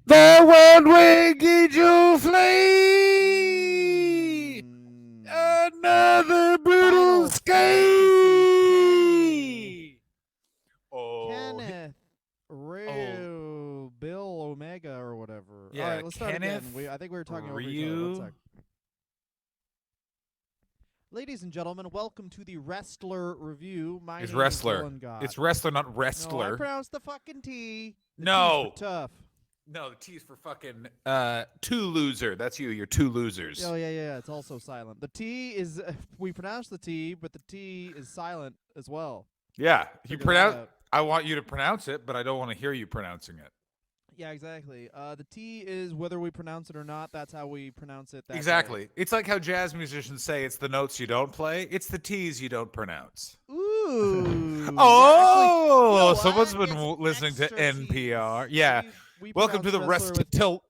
The one-winged eagle flee. Another brutal Final sight to see skate. Oh, Kenneth oh, Ryu Bill Omega or whatever. All yeah, right, let's start again. Kenneth I think we were talking over each other. One Ryu. sec. Ladies and gentlemen, welcome to the Wrestler Review. My Is name is wrestler. Dylan Gott. It's wrestler, not No, I wrestler. pronounced the fucking T. The T's for No. tough. No, the T's for fucking two loser. That's you. You're two losers. Oh, yeah. It's also silent. The T is, we pronounce the T, but the T is silent as well. Yeah, you Figure that pronounce. out. I want you to pronounce it, but I don't want to hear you pronouncing it. Yeah, exactly. The T is whether we pronounce it or not. That's how we pronounce it. That Exactly. day. It's like how jazz musicians say it's the notes you don't play. It's the T's you don't pronounce. Ooh. Oh, actually, someone's what? been It's listening to extra NPR. T's. Yeah. We Welcome to the pronounce rest wrestler with till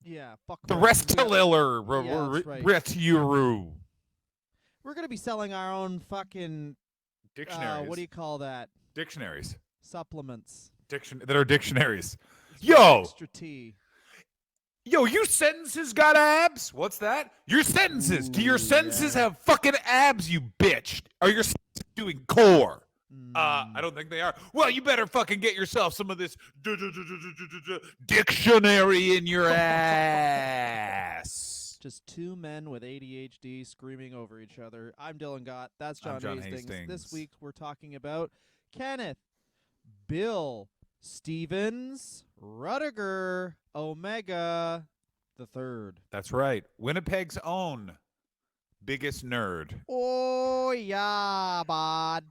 yeah. Fuck the wrestler. Restaliller. Yeah, that's right. Returu. We're gonna be selling our own fucking Dictionaries. what do you call that? Dictionaries. Supplements. That are dictionaries. It's Yo. extra T. Yo, your sentences got abs? What's that? Your sentences. Do your Ooh, sentences yeah. have fucking abs, you bitch? Are your sentences doing core? I Mm. don't think they are. Well, you better fucking get yourself some of this dictionary in your ass. Just two men with ADHD screaming over each other. I'm Dylan Gott. That's I'm John John Hastings. This week we're talking about Kenneth, Bill, Stevens, Rudiger, Omega, the third. That's right. Winnipeg's own biggest nerd. Oh, yeah, bud.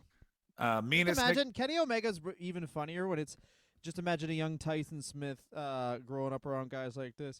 Meanest Imagine Kenny Omega's even funnier when it's just imagine a young Tyson Smith growing up around guys like this.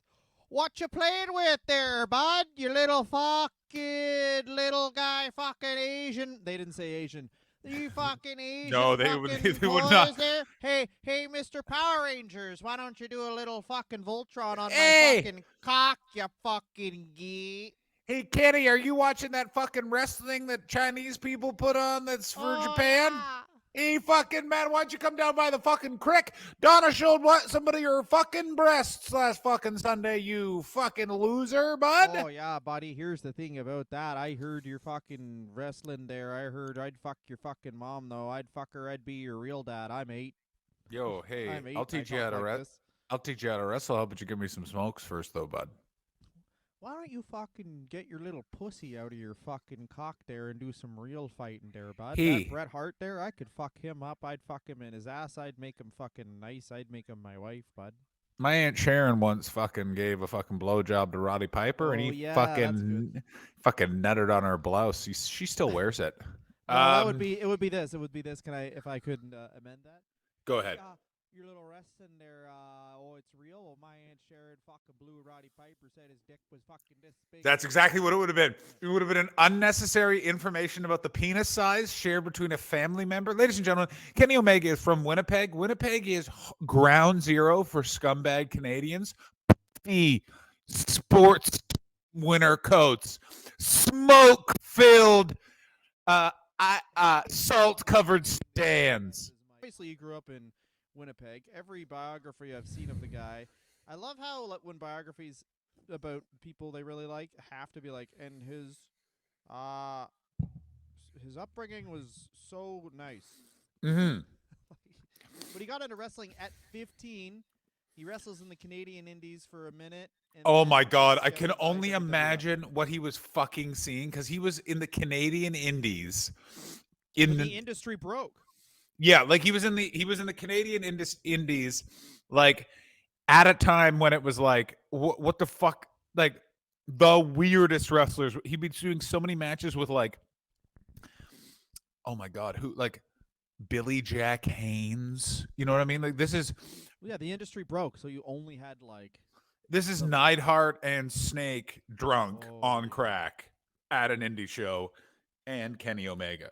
What you playing with there, bud? You little fucking little guy, fucking Asian. They didn't say Asian. You fucking Asian. No, they fucking would- they would boys not. There. Hey, Mr. Power Rangers, why don't you do a little fucking Voltron on Hey! my fucking cock, you fucking geek? Hey, Kenny, are you watching that fucking wrestling that Chinese people put on that's for Japan? Yeah. Hey, fucking man, why'd you come down by the fucking creek? Donna showed what some of your fucking breasts last fucking Sunday, you fucking loser, bud. Oh yeah, buddy. Here's the thing about that. I heard you're fucking wrestling there. I heard I'd fuck your fucking mom though. I'd fuck her. I'd be your real dad. I'm 8. Yo, hey, I'm 8. I'll teach I you how talk to like wrestle. this. I'll teach you how to wrestle. How about you give me some smokes first, though, bud? Why don't you fucking get your little pussy out of your fucking cock there and do some real fighting there, bud? Hey. That Bret Hart there, I could fuck him up. I'd fuck him in his ass. I'd make him fucking nice. I'd make him my wife, bud. My Aunt Sharon once fucking gave a fucking blowjob to Roddy Piper, and Oh, he yeah, that's fucking nutted on her blouse. She still wears it. No, that would be. It would be this. It would be this. Can I, if I could amend that? Go ahead. Your little wrestling there, oh, it's real? Well, my Aunt Sharon fucking blew Roddy Piper, said his dick was fucking this big. That's exactly what it would have been. It would have been an unnecessary information about the penis size shared between a family member. Ladies and gentlemen, Kenny Omega is from Winnipeg. Winnipeg is ground zero for scumbag Canadians. The sports winter coats, smoke-filled, salt-covered stands. Obviously, he grew up in Winnipeg. Every biography I've seen of the guy, I love how when biographies about people they really like have to be like, and his upbringing was so nice. Mm-hmm. But he got into wrestling at 15. He wrestles in the Canadian Indies for a minute. And Oh then my God. I gets can signed only to WWF. imagine what he was fucking seeing because he was in the Canadian Indies. When the industry broke. Yeah, like he was in the Canadian Indies, like at a time when it was like, what the fuck, like the weirdest wrestlers. He'd be doing so many matches with like, oh my God, who like Billy Jack Haynes. You know what I mean? Like this is Yeah, the industry broke, so you only had like. Neidhart and Snake drunk Oh, on yeah. crack at an indie show, and Kenny Omega.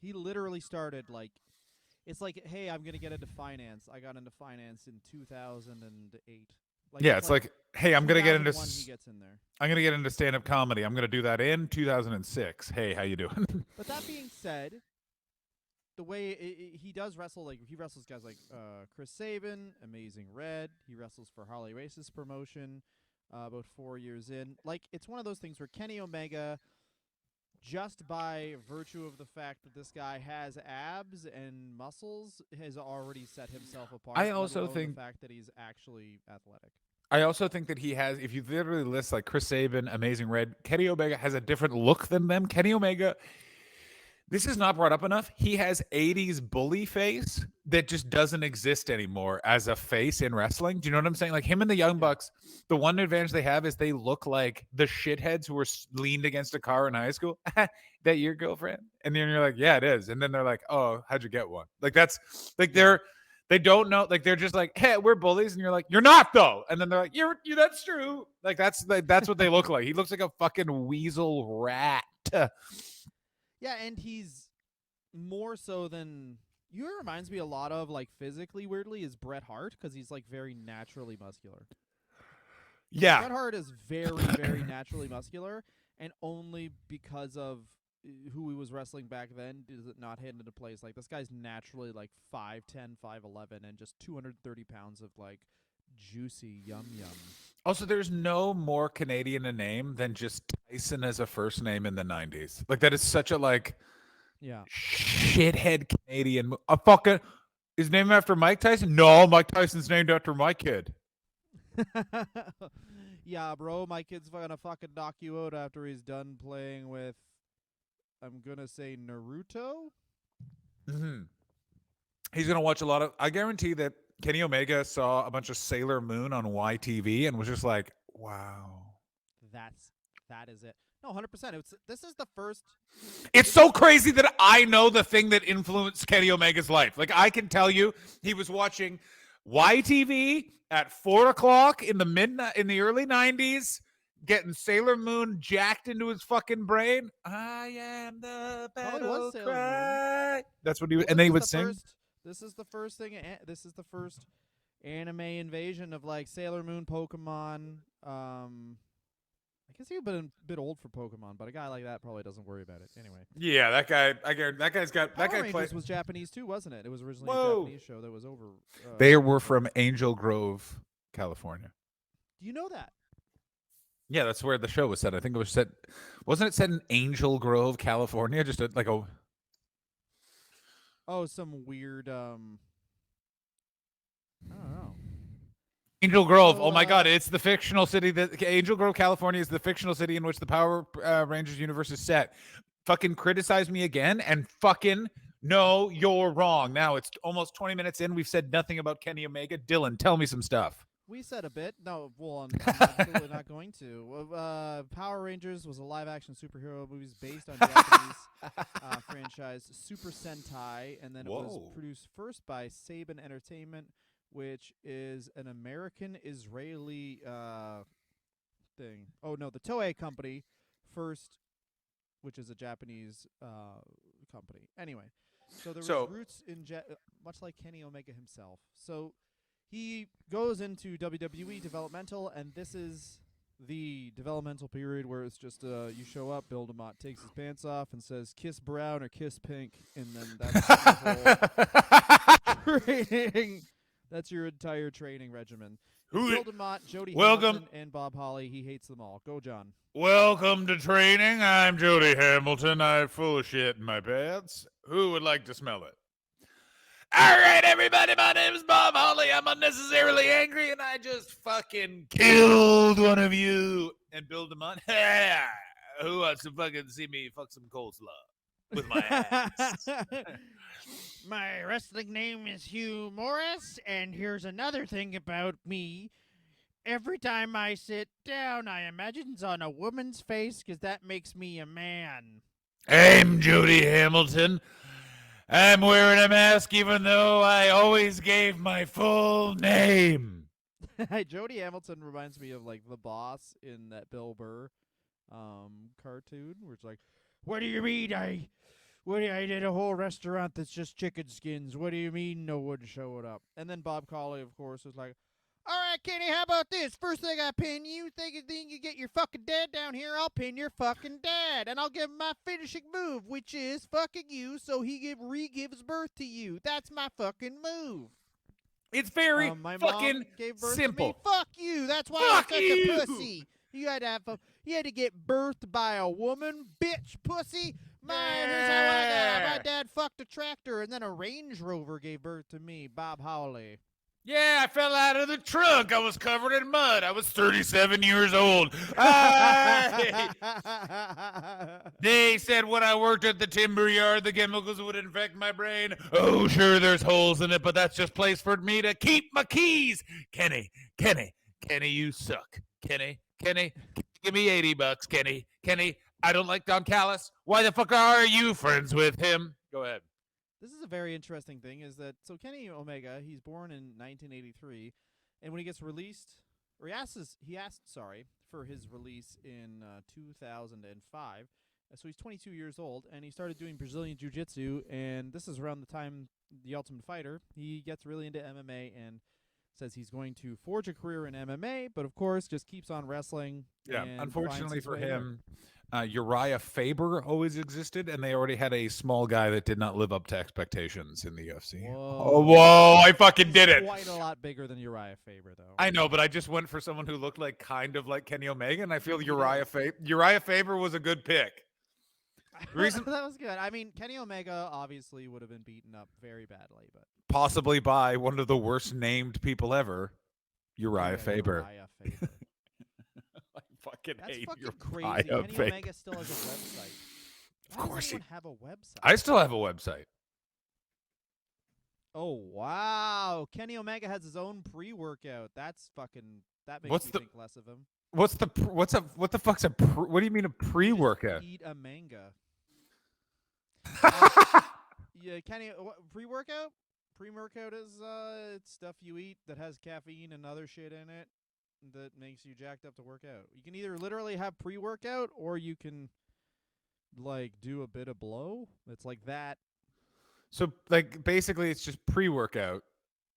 He literally started like. It's like, hey, I'm gonna get into finance. I got into finance in 2008. Like, Yeah, it's like, hey, I'm gonna get into 2001 he gets in there. I'm gonna get into stand-up comedy. I'm gonna do that in 2006. Hey, how you doing? But that being said, the way he does wrestle, like he wrestles guys like Chris Sabin, Amazing Red. He wrestles for Harley Race's promotion about 4 years in. Like, it's one of those things where Kenny Omega, just by virtue of the fact that this guy has abs and muscles, has already set himself apart. I let also alone think- the fact that he's actually athletic. I also think that he has, if you literally list like Chris Sabin, Amazing Red, Kenny Omega has a different look than them. Kenny Omega, this is not brought up enough. He has 80s bully face that just doesn't exist anymore as a face in wrestling. Do you know what I'm saying? Like him and the Young Bucks, the one advantage they have is they look like the shitheads who were leaned against a car in high school. That your girlfriend? And then you're like, yeah, it is. And then they're like, oh, how'd you get one? Like that's like they don't know, like they're just like, hey, we're bullies, and you're like, you're not though. And then they're like, you're that's true. Like that's what they look like. He looks like a fucking weasel rat. Yeah, and he's more so than you. It reminds me a lot of, like, physically, weirdly, is Bret Hart, because he's like very naturally muscular. Yeah. Bret Hart is very, very naturally muscular, and only because of who he was wrestling back then does it not hit into place. Like, this guy's naturally like 5'10", 5'11", and just 230 pounds of like juicy yum yum. Also, there's no more Canadian a name than just Tyson as a first name in the 90s. Like that is such a like Yeah. shithead Canadian. A fucking is named after Mike Tyson? No, Mike Tyson's named after my kid. Yeah, bro, my kid's gonna fucking knock you out after he's done playing with, I'm gonna say, Naruto. Mm-hmm. He's gonna watch a lot of. I guarantee that Kenny Omega saw a bunch of Sailor Moon on YTV and was just like, "Wow." That is it. No, 100%. This is the first. It's so crazy that I know the thing that influenced Kenny Omega's life. Like I can tell you, he was watching YTV at 4:00 in the early 90s, getting Sailor Moon jacked into his fucking brain. I am the Probably battle was Sailor Moon. cry. That's what he Well, and then he this would is the sing. This is the first thing. This is the first anime invasion of like Sailor Moon, Pokemon. I guess he's a bit old for Pokemon, but a guy like that probably doesn't worry about it anyway. Yeah, that guy. I guarantee that guy's got that Power guy. Rangers was Japanese too, wasn't it? It was originally Whoa. a Japanese show that was over. They were from Angel Grove, California. Do you know that? Yeah, that's where the show was set. I think it was set. Wasn't it set in Angel Grove, California? Just like a. Oh, some weird. I don't know. Angel Grove. So, Oh my God! It's the fictional city that Angel Grove, California, is the fictional city in which the Power Rangers universe is set. Fucking criticize me again, and fucking no, you're wrong. Now it's almost 20 minutes in. We've said nothing about Kenny Omega. Dylan, tell me some stuff. We said a bit. No, well, I'm absolutely not going to. Power Rangers was a live-action superhero movie based on Japanese franchise Super Sentai, and then it was Whoa. produced first by Saban Entertainment, which is an American-Israeli thing. Oh, no, the Toei company first, which is a Japanese company. Anyway, so there was roots in much like Kenny Omega himself. So he goes into WWE developmental, and this is the developmental period where it's just you show up, Bill DeMott takes his pants off and says, "Kiss brown or kiss pink," and then that's the whole training. That's your entire training regimen. Bill DeMott, Jody Hamilton, and Bob Holly. He hates them all. Go, John. Welcome to training. I'm Jody Hamilton. I'm full of shit in my pants. Who would like to smell it? All right, everybody. My name is Bob Holly. I'm unnecessarily angry, and I just fucking killed one of you. And Bill DeMont, who wants to fucking see me fuck some coleslaw with my ass? My wrestling name is Hugh Morris, and here's another thing about me. Every time I sit down, I imagine it's on a woman's face because that makes me a man. I'm Jody Hamilton. I'm wearing a mask even though I always gave my full name. Jody Hamilton reminds me of like the boss in that Bill Burr cartoon where it's like, what do you mean I did a whole restaurant that's just chicken skins. What do you mean no one showed up? And then Bob Collie, of course, was like, All right, Kenny, how about this? First thing I pin you, think you get your fucking dad down here, I'll pin your fucking dad. And I'll give him my finishing move, which is fucking you so he re-gives birth to you. That's my fucking move. It's very My fucking mom gave birth simple. to me. Fuck you. That's why Fuck you're you. such a pussy. You had to have you had to get birthed by a woman, bitch, pussy. Here's how I got. My dad fucked a tractor, and then a Range Rover gave birth to me, Bob Howley. Yeah, I fell out of the trunk. I was covered in mud. I was 37 years old. They said when I worked at the timber yard, the chemicals would infect my brain. Oh, sure, there's holes in it, but that's just place for me to keep my keys. Kenny, you suck. Kenny, give me $80, Kenny, I don't like Don Callis. Why the fuck are you friends with him? Go ahead. This is a very interesting thing is that, so Kenny Omega, he's born in 1983, and when he gets released, or he asked for his release in 2005, so he's 22 years old, and he started doing Brazilian Jiu-Jitsu, and this is around the time The Ultimate Fighter, he gets really into MMA and says he's going to forge a career in MMA, but of course just keeps on wrestling. Yeah, and unfortunately finds his for way there. him, Uriah Faber always existed, and they already had a small guy that did not live up to expectations in the UFC. Whoa. Whoa, I fucking He's did it. Quite a lot bigger than Uriah Faber, though. I know, but I just went for someone who looked like kind of like Kenny Omega, and I feel He Uriah Faber was a good pick. Reason that was good. I mean, Kenny Omega obviously would have been beaten up very badly, but possibly by one of the worst named people ever, Uriah Faber. Uriah Faber. I fucking That's hate fucking Uriah crazy. Kenny Faber. Omega still has a website. Of Why course does he. anyone have a website? I still have a website. Oh wow, Kenny Omega has his own pre-workout. That makes What's me the- think less of him. What the fuck's a what do you mean a pre-workout? Eat a manga. Yeah, Kenny, pre-workout? Pre-workout is it's stuff you eat that has caffeine and other shit in it that makes you jacked up to work out. You can either literally have pre-workout or you can like do a bit of blow. It's like that. So like basically it's just pre-workout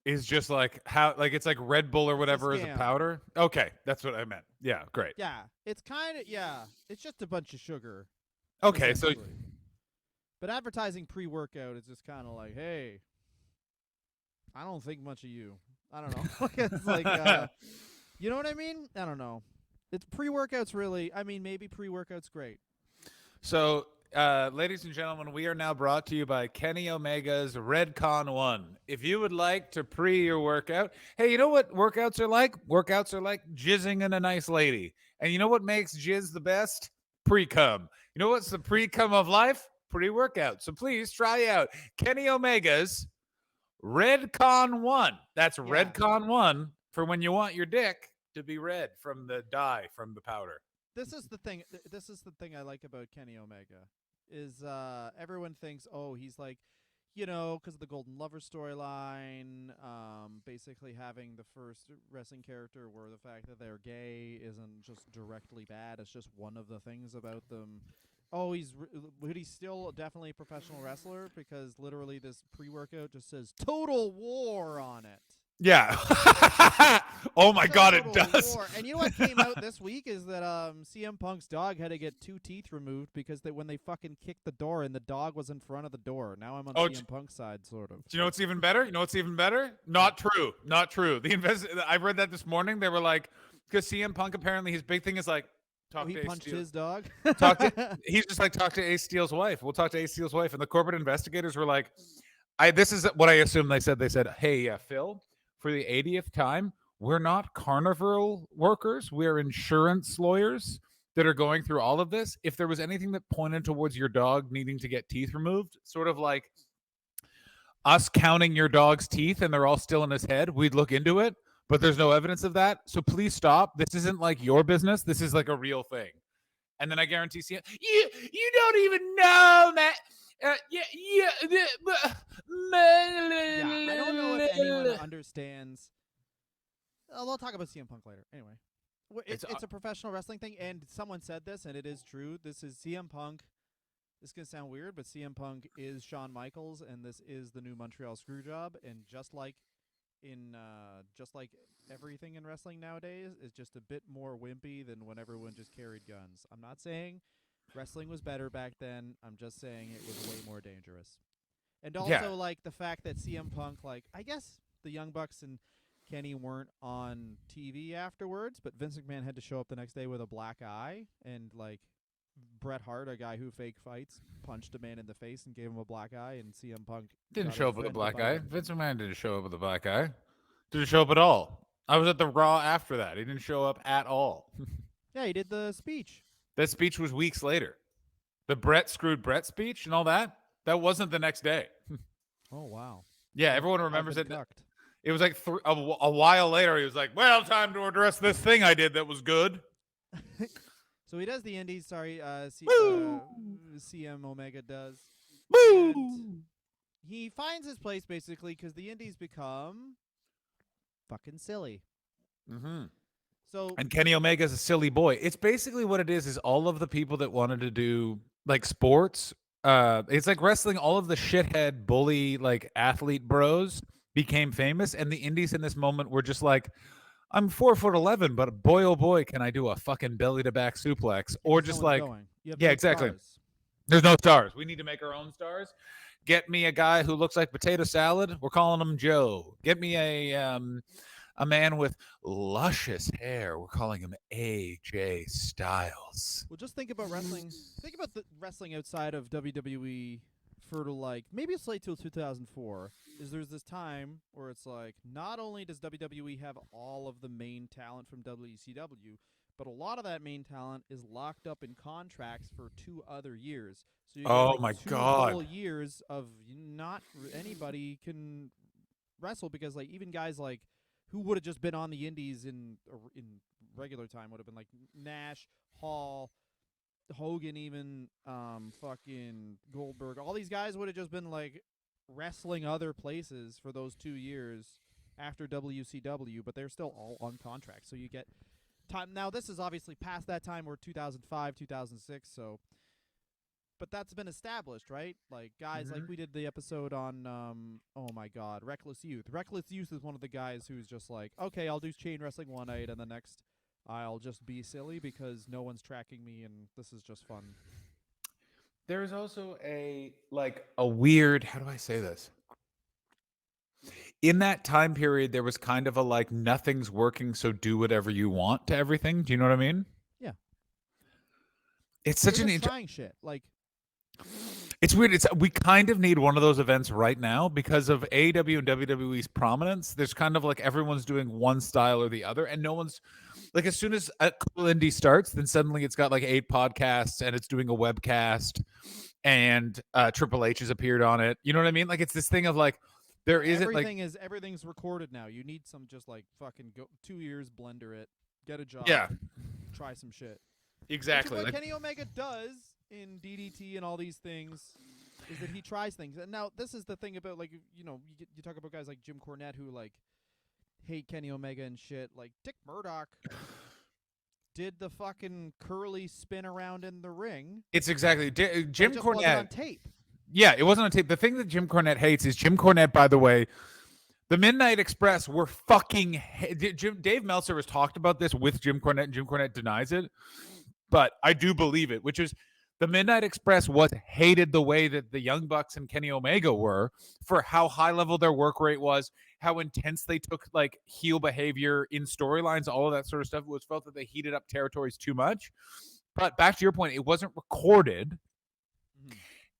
is just like how like it's like Red Bull or whatever as a scam. powder. Okay, that's what I meant. Yeah, great. Yeah, it's kind of it's just a bunch of sugar. Okay, so essentially. But advertising pre-workout is just kind of like, hey, I don't think much of you. I don't know. It's like, you know what I mean? I don't know. It's pre-workout's really. I mean, maybe pre-workout's great. So, ladies and gentlemen, we are now brought to you by Kenny Omega's Redcon 1. If you would like to pre your workout, hey, you know what workouts are like? Workouts are like jizzing in a nice lady. And you know what makes jizz the best? Pre-cum. You know what's the pre-cum of life? Pre-workout. So please try out Kenny Omega's Redcon 1. That's Yeah. Redcon 1 for when you want your dick to be red from the dye from the powder. This is the thing. This is the thing I like about Kenny Omega is everyone thinks, oh, he's like, you know, because of the Golden Lover storyline, basically having the first wrestling character where the fact that they're gay isn't just directly bad. It's just one of the things about them. Oh, he's still definitely a professional wrestler because literally this pre-workout just says Total War on it. Yeah. Oh my God, it Total does. War. And you know what came out this week is that CM Punk's dog had to get 2 teeth removed because when they fucking kicked the door and the dog was in front of the door. Now I'm on CM Punk's side, sort of. Do you know what's even better? Not true. Not true. I read that this morning. They were like, because CM Punk apparently his big thing is like, He punched his dog. He's just like, talk to Ace Steel's wife. We'll talk to Ace Steel's wife. And the corporate investigators were like, this is what I assume they said. They said, hey, Phil, for the 80th time, we're not carnival workers. We're insurance lawyers that are going through all of this. If there was anything that pointed towards your dog needing to get teeth removed, sort of like us counting your dog's teeth and they're all still in his head, we'd look into it. But there's no evidence of that. So please stop. This isn't like your business. This is like a real thing. And then I guarantee you don't even know, Matt. Yeah, I don't know if anyone understands. We'll talk about CM Punk later. Anyway, it's a professional wrestling thing, and someone said this, and it is true. This is CM Punk. This is going to sound weird, but CM Punk is Shawn Michaels, and this is the new Montreal Screwjob. And just like in just like everything in wrestling nowadays, is just a bit more wimpy than when everyone just carried guns. I'm not saying wrestling was better back then. I'm just saying it was way more dangerous. And Yeah. also, like, the fact that CM Punk, like, I guess the Young Bucks and Kenny weren't on TV afterwards, but Vince McMahon had to show up the next day with a black eye, and, like, Bret Hart, a guy who fake fights, punched a man in the face and gave him a black eye, and CM Punk Didn't got show up with a offended black by eye. it. Vince McMahon didn't show up with a black eye. Didn't show up at all. I was at the Raw after that. He didn't show up at all. Yeah, he did the speech. That speech was weeks later. The Brett screwed Brett speech and all that. That wasn't the next day. Oh, wow. Yeah, everyone I've remembers been it. cucked. It was like a while later. He was like, "Well, time to address this thing I did that was good." So he does the indies, CM Omega does. Woo! And he finds his place basically because the indies become fucking silly. Mm-hmm. So And Kenny Omega's a silly boy. It's basically what it is all of the people that wanted to do like sports. It's like wrestling. All of the shithead bully like athlete bros became famous, and the indies in this moment were just like, I'm 4'11", but boy oh boy, can I do a fucking belly to back suplex? Or because just no one's like, going. You have yeah, no exactly. stars. There's no stars. We need to make our own stars. Get me a guy who looks like potato salad. We're calling him Joe. Get me a man with luscious hair. We're calling him AJ Styles. Well, just think about wrestling. Think about the wrestling outside of WWE for like maybe it's late till 2004. There's this time where it's like not only does WWE have all of the main talent from WCW, but a lot of that main talent is locked up in contracts for 2 other years. So you get Oh like my 2 God. whole years of not anybody can wrestle because like even guys like who would have just been on the indies in regular time would have been like Nash, Hall, Hogan, even fucking Goldberg. All these guys would have just been like wrestling other places for those 2 years after WCW, but they're still all on contract. So you get time. Now this is obviously past that time. We're 2005, 2006. So, but that's been established, right? Like guys, like we did the episode on oh my God, Reckless Youth. Reckless Youth is one of the guys who's just like, okay, I'll do chain wrestling one night, and the next I'll just be silly because no one's tracking me, and this is just fun. There's also a weird, how do I say this? In that time period, there was kind of a like nothing's working, so do whatever you want to everything. Do you know what I mean? Yeah. It's such They're an just trying shit. Like It's weird. We kind of need one of those events right now because of AEW and WWE's prominence. There's kind of like everyone's doing one style or the other, and no one's like as soon as a cool indie starts, then suddenly it's got like 8 podcasts and it's doing a webcast, and Triple H has appeared on it. You know what I mean? Like it's this thing of like there isn't everything's recorded now. You need some just like fucking go 2 years, blender it, get a job, Yeah. try some shit. exactly What like Kenny Omega does in DDT and all these things is that he tries things. And now this is the thing about like you talk about guys like Jim Cornette who like hate Kenny Omega and shit. Like Dick Murdoch did the fucking curly spin around in the ring. it's exactly It Jim just wasn't on Cornette. tape. Yeah, it wasn't on tape. The thing that Jim Cornette hates is Jim Cornette, by the way, the Midnight Express were fucking Dave Meltzer has talked about this with Jim Cornette, and Jim Cornette denies it. But I do believe it, which is the Midnight Express was hated the way that the Young Bucks and Kenny Omega were for how high level their work rate was, how intense they took like heel behavior in storylines, all of that sort of stuff. It was felt that they heated up territories too much. But back to your point, it wasn't recorded.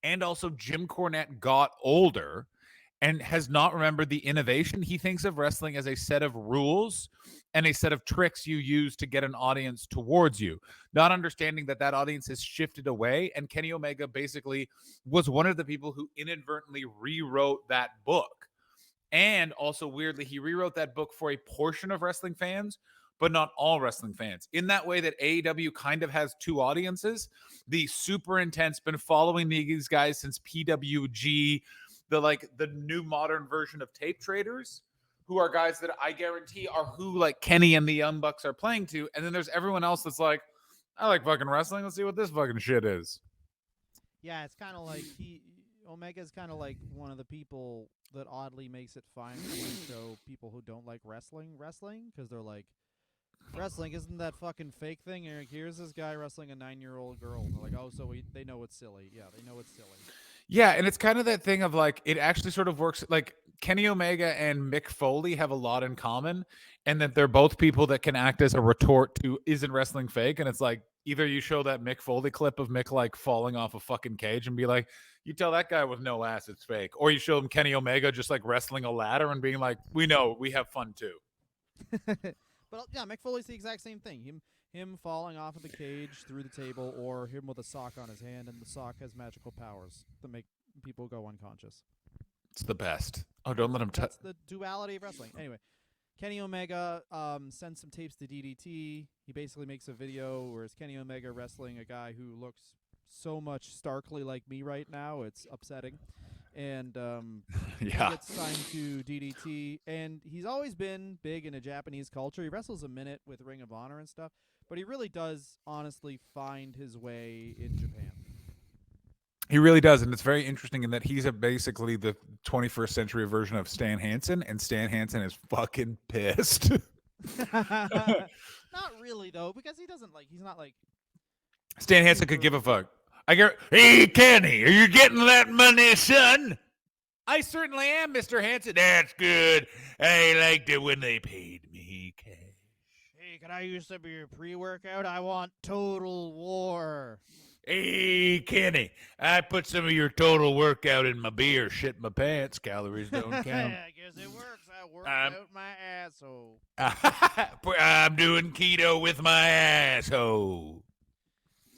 And also Jim Cornette got older and has not remembered the innovation. He thinks of wrestling as a set of rules and a set of tricks you use to get an audience towards you, not understanding that that audience has shifted away. And Kenny Omega basically was one of the people who inadvertently rewrote that book. And also, weirdly, he rewrote that book for a portion of wrestling fans, but not all wrestling fans. In that way that AEW kind of has 2 audiences. The super intense, been following these guys since PWG, the new modern version of Tape Traders, who are guys that I guarantee are who like Kenny and the Young Bucks are playing to. And then there's everyone else that's like, I like fucking wrestling. Let's see what this fucking shit is. Yeah, it's kind of like Omega's kind of like one of the people that oddly makes it fine to show people who don't like wrestling because they're like, wrestling isn't that fucking fake thing. And here's this guy wrestling a 9-year-old girl. And they're like, oh, so they know it's silly. Yeah, they know it's silly. Yeah, and it's kind of that thing of like it actually sort of works. Like Kenny Omega and Mick Foley have a lot in common, and that they're both people that can act as a retort to "Isn't wrestling fake?" And it's like either you show that Mick Foley clip of Mick like falling off a fucking cage and be like, "You tell that guy with no ass it's fake," or you show him Kenny Omega just like wrestling a ladder and being like, "We know, we have fun too." But yeah, Mick Foley's the exact same thing. Him falling off of the cage through the table, or him with a sock on his hand, and the sock has magical powers that make people go unconscious. It's the best. Oh, don't let him touch. That's the duality of wrestling. Anyway, Kenny Omega sends some tapes to DDT. He basically makes a video where it's Kenny Omega wrestling a guy who looks so much starkly like me right now. It's upsetting. And he gets signed to DDT. And he's always been big in a Japanese culture. He wrestles a minute with Ring of Honor and stuff. But he really does honestly find his way in Japan. He really does, and it's very interesting in that he's basically the 21st century version of Stan Hansen, and Stan Hansen is fucking pissed. Not really though, because he's not like Stan Hansen could give a fuck. I get, hey Kenny, are you getting that money, son? I certainly am, Mr. Hansen. That's good. I liked it when they paid me cash. Hey, can I use some of your pre-workout? I want Total War. Hey, Kenny, I put some of your total workout in my beer. Shit my pants. Calories don't count. I guess it works. I work out my asshole. I'm doing keto with my asshole.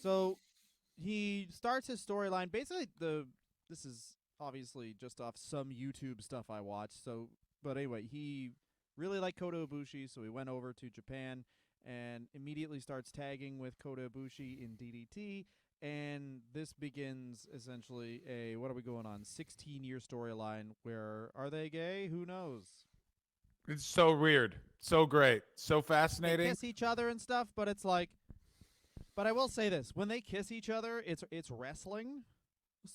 So he starts his storyline. Basically, this is obviously just off some YouTube stuff I watched. But anyway, he really liked Kota Ibushi, so he went over to Japan and immediately starts tagging with Kota Ibushi in DDT. And this begins essentially a, what are we going on, 16-year storyline where, are they gay? Who knows? It's so weird. So great. So fascinating. They kiss each other and stuff, but it's like, but I will say this, when they kiss each other, it's wrestling.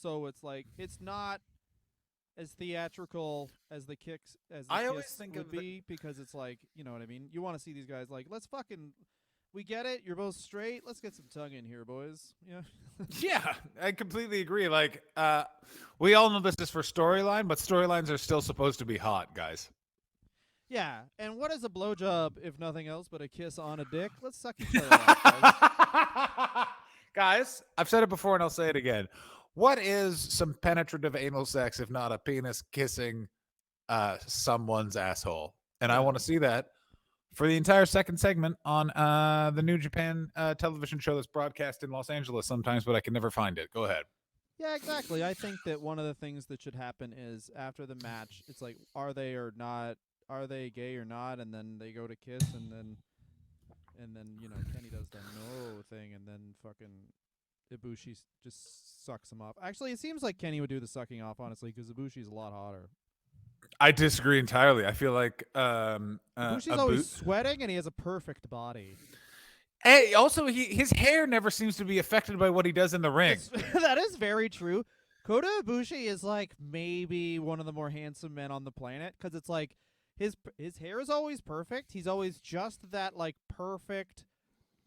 So it's like, it's not as theatrical as the kicks, as the I kiss always think would of be, because it's like, you know what I mean? You want to see these guys like, let's fucking... We get it. You're both straight. Let's get some tongue in here, boys. Yeah. Yeah, I completely agree. Like, we all know this is for storyline, but storylines are still supposed to be hot, guys. Yeah. And what is a blowjob, if nothing else, but a kiss on a dick? Let's suck each other off, guys. Guys, I've said it before and I'll say it again. What is some penetrative anal sex if not a penis kissing someone's asshole? And I want to see that for the entire second segment on the New Japan television show that's broadcast in Los Angeles sometimes, but I can never find it. Go ahead. Yeah, exactly. I think that one of the things that should happen is after the match, it's like, are they or not? Are they gay or not? And then they go to kiss, and then you know, Kenny does the no thing, and then fucking Ibushi just sucks him off. Actually, it seems like Kenny would do the sucking off, honestly, because Ibushi's a lot hotter. I disagree entirely. I feel like Ibushi's always sweating, and he has a perfect body. Hey, also, his hair never seems to be affected by what he does in the ring. That is very true. Kota Ibushi is like maybe one of the more handsome men on the planet, because it's like his hair is always perfect. He's always just that like perfect,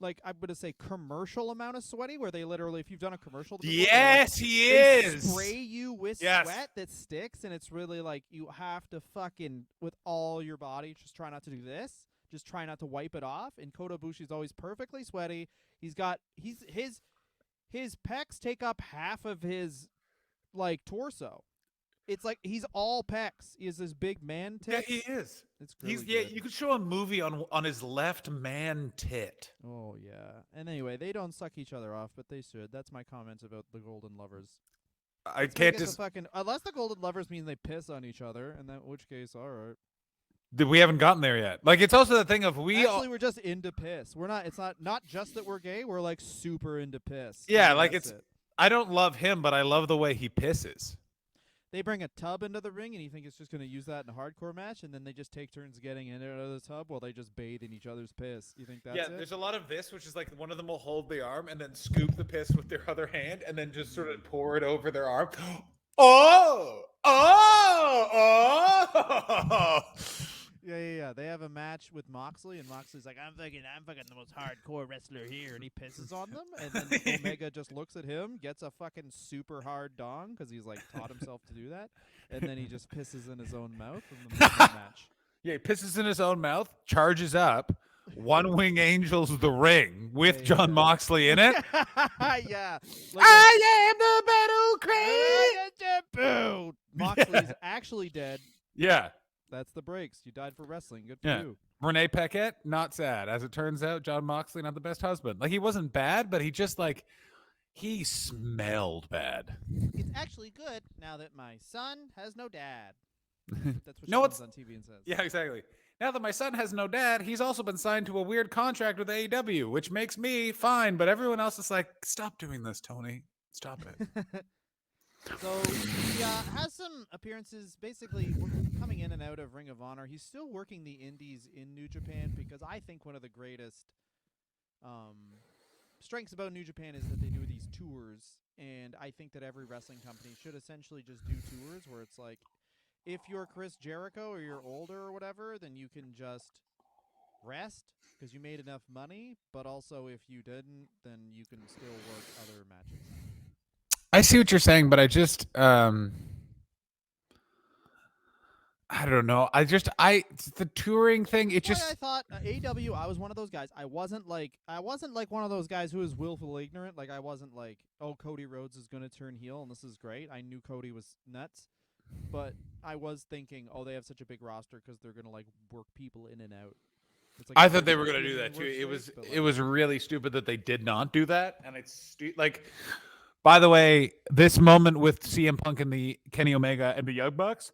like I'm gonna say commercial amount of sweaty, where they literally, if you've done a commercial, yes, like, he they is. spray you with sweat that sticks, and it's really like you have to fucking with all your body just try not to do this. Just try not to wipe it off. And Kota Ibushi's always perfectly sweaty. His pecs take up half of his like torso. It's like he's all pecs. He has this big man tit. Yeah, he is. It's really good. You could show a movie on his left man tit. Oh yeah. And anyway, they don't suck each other off, but they should. That's my comments about the Golden Lovers. I can't just unless the Golden Lovers mean they piss on each other, in which case, all right. We haven't gotten there yet. Like, it's also the thing of we're just into piss. We're not. It's not just that we're gay. We're like super into piss. Yeah, like it's. I don't love him, but I love the way he pisses. They bring a tub into the ring, and you think it's just going to use that in a hardcore match, and then they just take turns getting in and out of the tub while they just bathe in each other's piss. You think that's it? Yeah, there's a lot of this, which is like one of them will hold the arm and then scoop the piss with their other hand, and then just sort of pour it over their arm. Oh, oh, oh. Yeah. They have a match with Moxley, and Moxley's like, I'm fucking the most hardcore wrestler here, and he pisses on them, and then Omega just looks at him, gets a fucking super hard dong because he's like taught himself to do that, and then he just pisses in his own mouth in the middle of the match. Yeah, he pisses in his own mouth, charges up. One Wing Angels the ring with Yeah, John yeah. Moxley in it. Yeah. I am the battle cry. Moxley's actually dead. Yeah. That's the breaks. You died for wrestling. Good for Yeah. you. Renee Paquette, not sad. As it turns out, John Moxley, not the best husband. Like, he wasn't bad, but he just, like, he smelled bad. It's actually good now that my son has no dad. That's what No, she it's- comes on TV and says. Yeah, exactly. Now that my son has no dad, he's also been signed to a weird contract with AEW, which makes me fine, but everyone else is like, stop doing this, Tony. Stop it. So he has some appearances. Basically, coming in and out of Ring of Honor. He's still working the indies in New Japan because I think one of the greatest strengths about New Japan is that they do these tours, and I think that every wrestling company should essentially just do tours where it's like, if you're Chris Jericho or you're older or whatever, then you can just rest because you made enough money, but also if you didn't, then you can still work other matches. I see what you're saying, but I just I don't know. The touring thing, it That's just why I thought AEW. I was one of those guys. I wasn't like one of those guys who was willfully ignorant. Like I wasn't like, oh, Cody Rhodes is gonna turn heel and this is great. I knew Cody was nuts, but I was thinking, oh, they have such a big roster because they're gonna like work people in and out. It's like I thought they were going to do doesn't that too. work It was straight, but, it like, was really stupid that they did not do that, and it's like. By the way, this moment with CM Punk and the Kenny Omega and the Young Bucks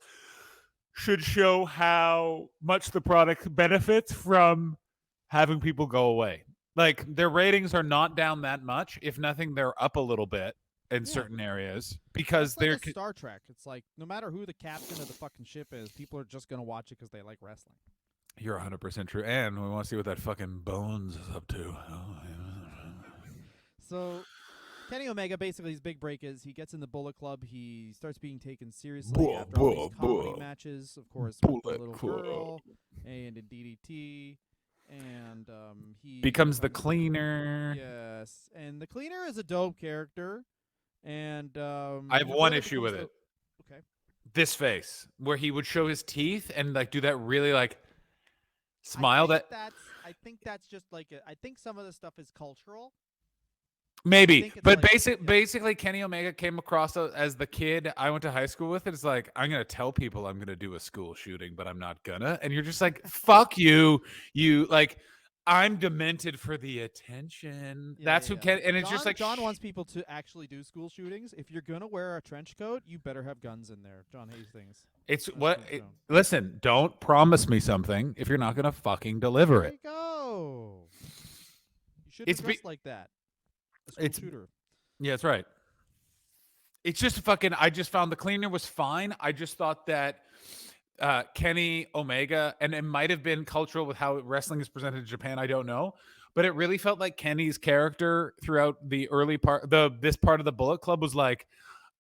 should show how much the product benefits from having people go away. Like, their ratings are not down that much. If nothing, they're up a little bit in Yeah. certain areas because it's like they're a Star Trek. It's like no matter who the captain of the fucking ship is, people are just gonna watch it because they like wrestling. You're 100% true. And we want to see what that fucking Bones is up to. So Kenny Omega, basically his big break is he gets in the Bullet Club. He starts being taken seriously after all these comedy matches, of course, with the little girl and in DDT, and he Becomes the cleaner. Yes, and the cleaner is a dope character, and I have before one that issue with becomes it. Okay. This face where he would show his teeth and like do that really like smile that I think that's just like I think some of the stuff is cultural. maybe, think it's but like- basically Kenny Omega came across as the kid I went to high school with. It's like, I'm gonna tell people I'm gonna do a school shooting, but I'm not gonna. And you're just like, fuck you, like. I'm demented for the attention. That's who Ken, and it's just like John wants people to actually do school shootings. If you're gonna wear a trench coat, you better have guns in there. John Hastings. It's That's what. what it's from. Listen, don't promise me something if you're not gonna fucking deliver There it. you go. You should It's have be- dressed like that. A school It's- shooter. Yeah, that's right. It's just fucking. I just found the cleaner was fine. I just thought that Kenny Omega, and it might have been cultural with how wrestling is presented in Japan. I don't know, but it really felt like Kenny's character throughout the early part, this part of the Bullet Club was like,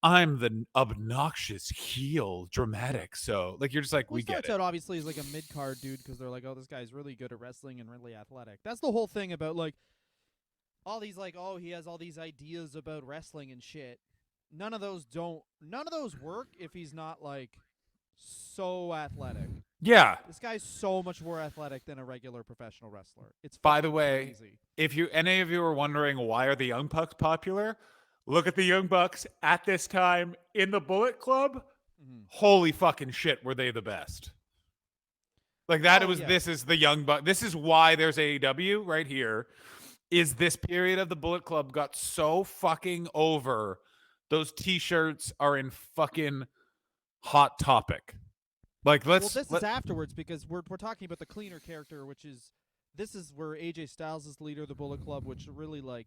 I'm the obnoxious heel, dramatic. So like you're just like, Well, we he get starts it. out obviously as like a mid card dude because they're like, oh, this guy's really good at wrestling and really athletic. That's the whole thing about like all these like, oh, he has all these ideas about wrestling and shit. None of those work if he's not like so athletic. Yeah. This guy's so much more athletic than a regular professional wrestler. It's By the fucking way, crazy. If any of you are wondering why are the Young Bucks popular, look at the Young Bucks at this time in the Bullet Club. Mhm. Holy fucking shit, were they the best? Like that, Oh, it was. yeah. This is the Young Buck. This is why there's AEW right here. Is this period of the Bullet Club got so fucking over? Those T-shirts are in fucking Hot Topic. Like Well, let's. this is afterwards because we're talking about the cleaner character, which is this is where AJ Styles is the leader of the Bullet Club, which really like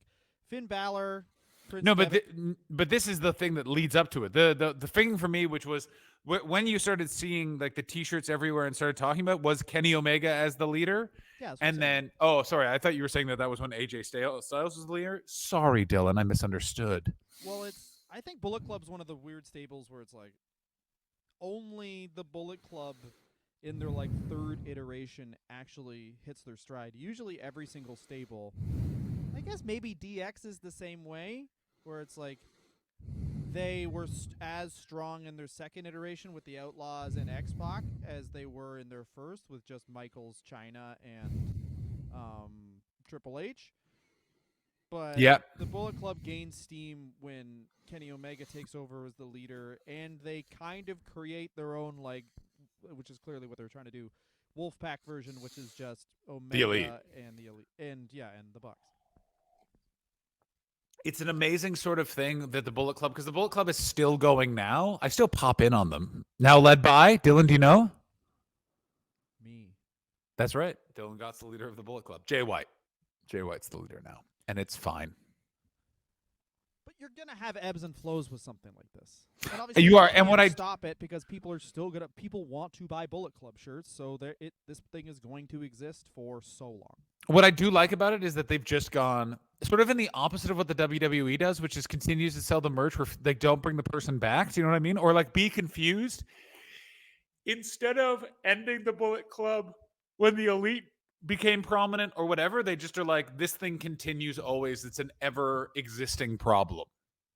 Finn Balor. Prince No, but Devitt- but this is the thing that leads up to it. The thing for me, which was when you started seeing like the T-shirts everywhere and started talking about, was Kenny Omega as the leader, yeah, that's what I'm and saying. then sorry, I thought you were saying that was when AJ Styles was the leader. Sorry, Dylan, I misunderstood. Well, it's I think Bullet Club's one of the weird stables where it's like only the Bullet Club in their like third iteration actually hits their stride. Usually every single stable, I guess maybe DX is the same way, where it's like they were as strong in their second iteration with the Outlaws and X-Pac as they were in their first with just Michaels, China, and Triple H. But Yep. the Bullet Club gains steam when Kenny Omega takes over as the leader, and they kind of create their own, like, which is clearly what they're trying to do, Wolfpack version, which is just Omega Elite. and the Elite, and the Bucks. It's an amazing sort of thing that the Bullet Club, because the Bullet Club is still going now. I still pop in on them. Now led by, Dylan, do you know? Me. That's right. Dylan Gott's the leader of the Bullet Club. Jay White. Jay White's the leader now. And it's fine. But you're gonna have ebbs and flows with something like this. And obviously You are, can't and when I stop it because people are still people want to buy Bullet Club shirts, so this thing is going to exist for so long. what I do like about it is that they've just gone sort of in the opposite of what the WWE does, which is continues to sell the merch where they don't bring the person back. Do you know what I mean? Or like be confused. Instead of ending the Bullet Club when the Elite became prominent or whatever, they just are like, this thing continues always. It's an ever existing problem.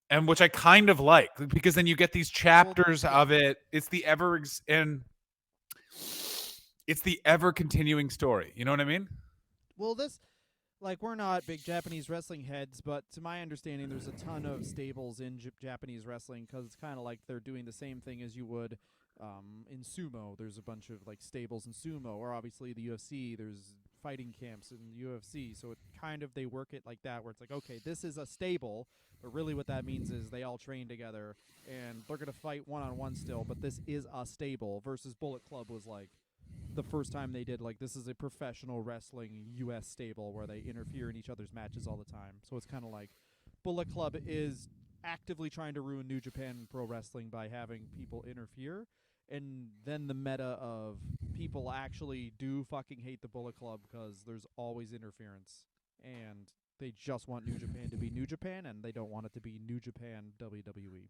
And which I kind of like, because then you get these chapters of it. It's the ever continuing story. You know what I mean? Well, we're not big Japanese wrestling heads, but to my understanding, there's a ton of stables in Japanese wrestling because it's kind of like they're doing the same thing as you would in sumo. There's a bunch of like stables in sumo, or obviously the UFC. There's fighting camps in the UFC, so it kind of they work it like that, where it's like, okay, this is a stable, but really what that means is they all train together and they're gonna fight one-on-one still, but this is a stable. Versus Bullet Club was like the first time they did like this is a professional wrestling U.S. stable where they interfere in each other's matches all the time. So it's kind of like Bullet Club is actively trying to ruin New Japan Pro Wrestling by having people interfere. And then the meta of people actually do fucking hate the Bullet Club because there's always interference. And they just want New Japan to be New Japan, and they don't want it to be New Japan WWE.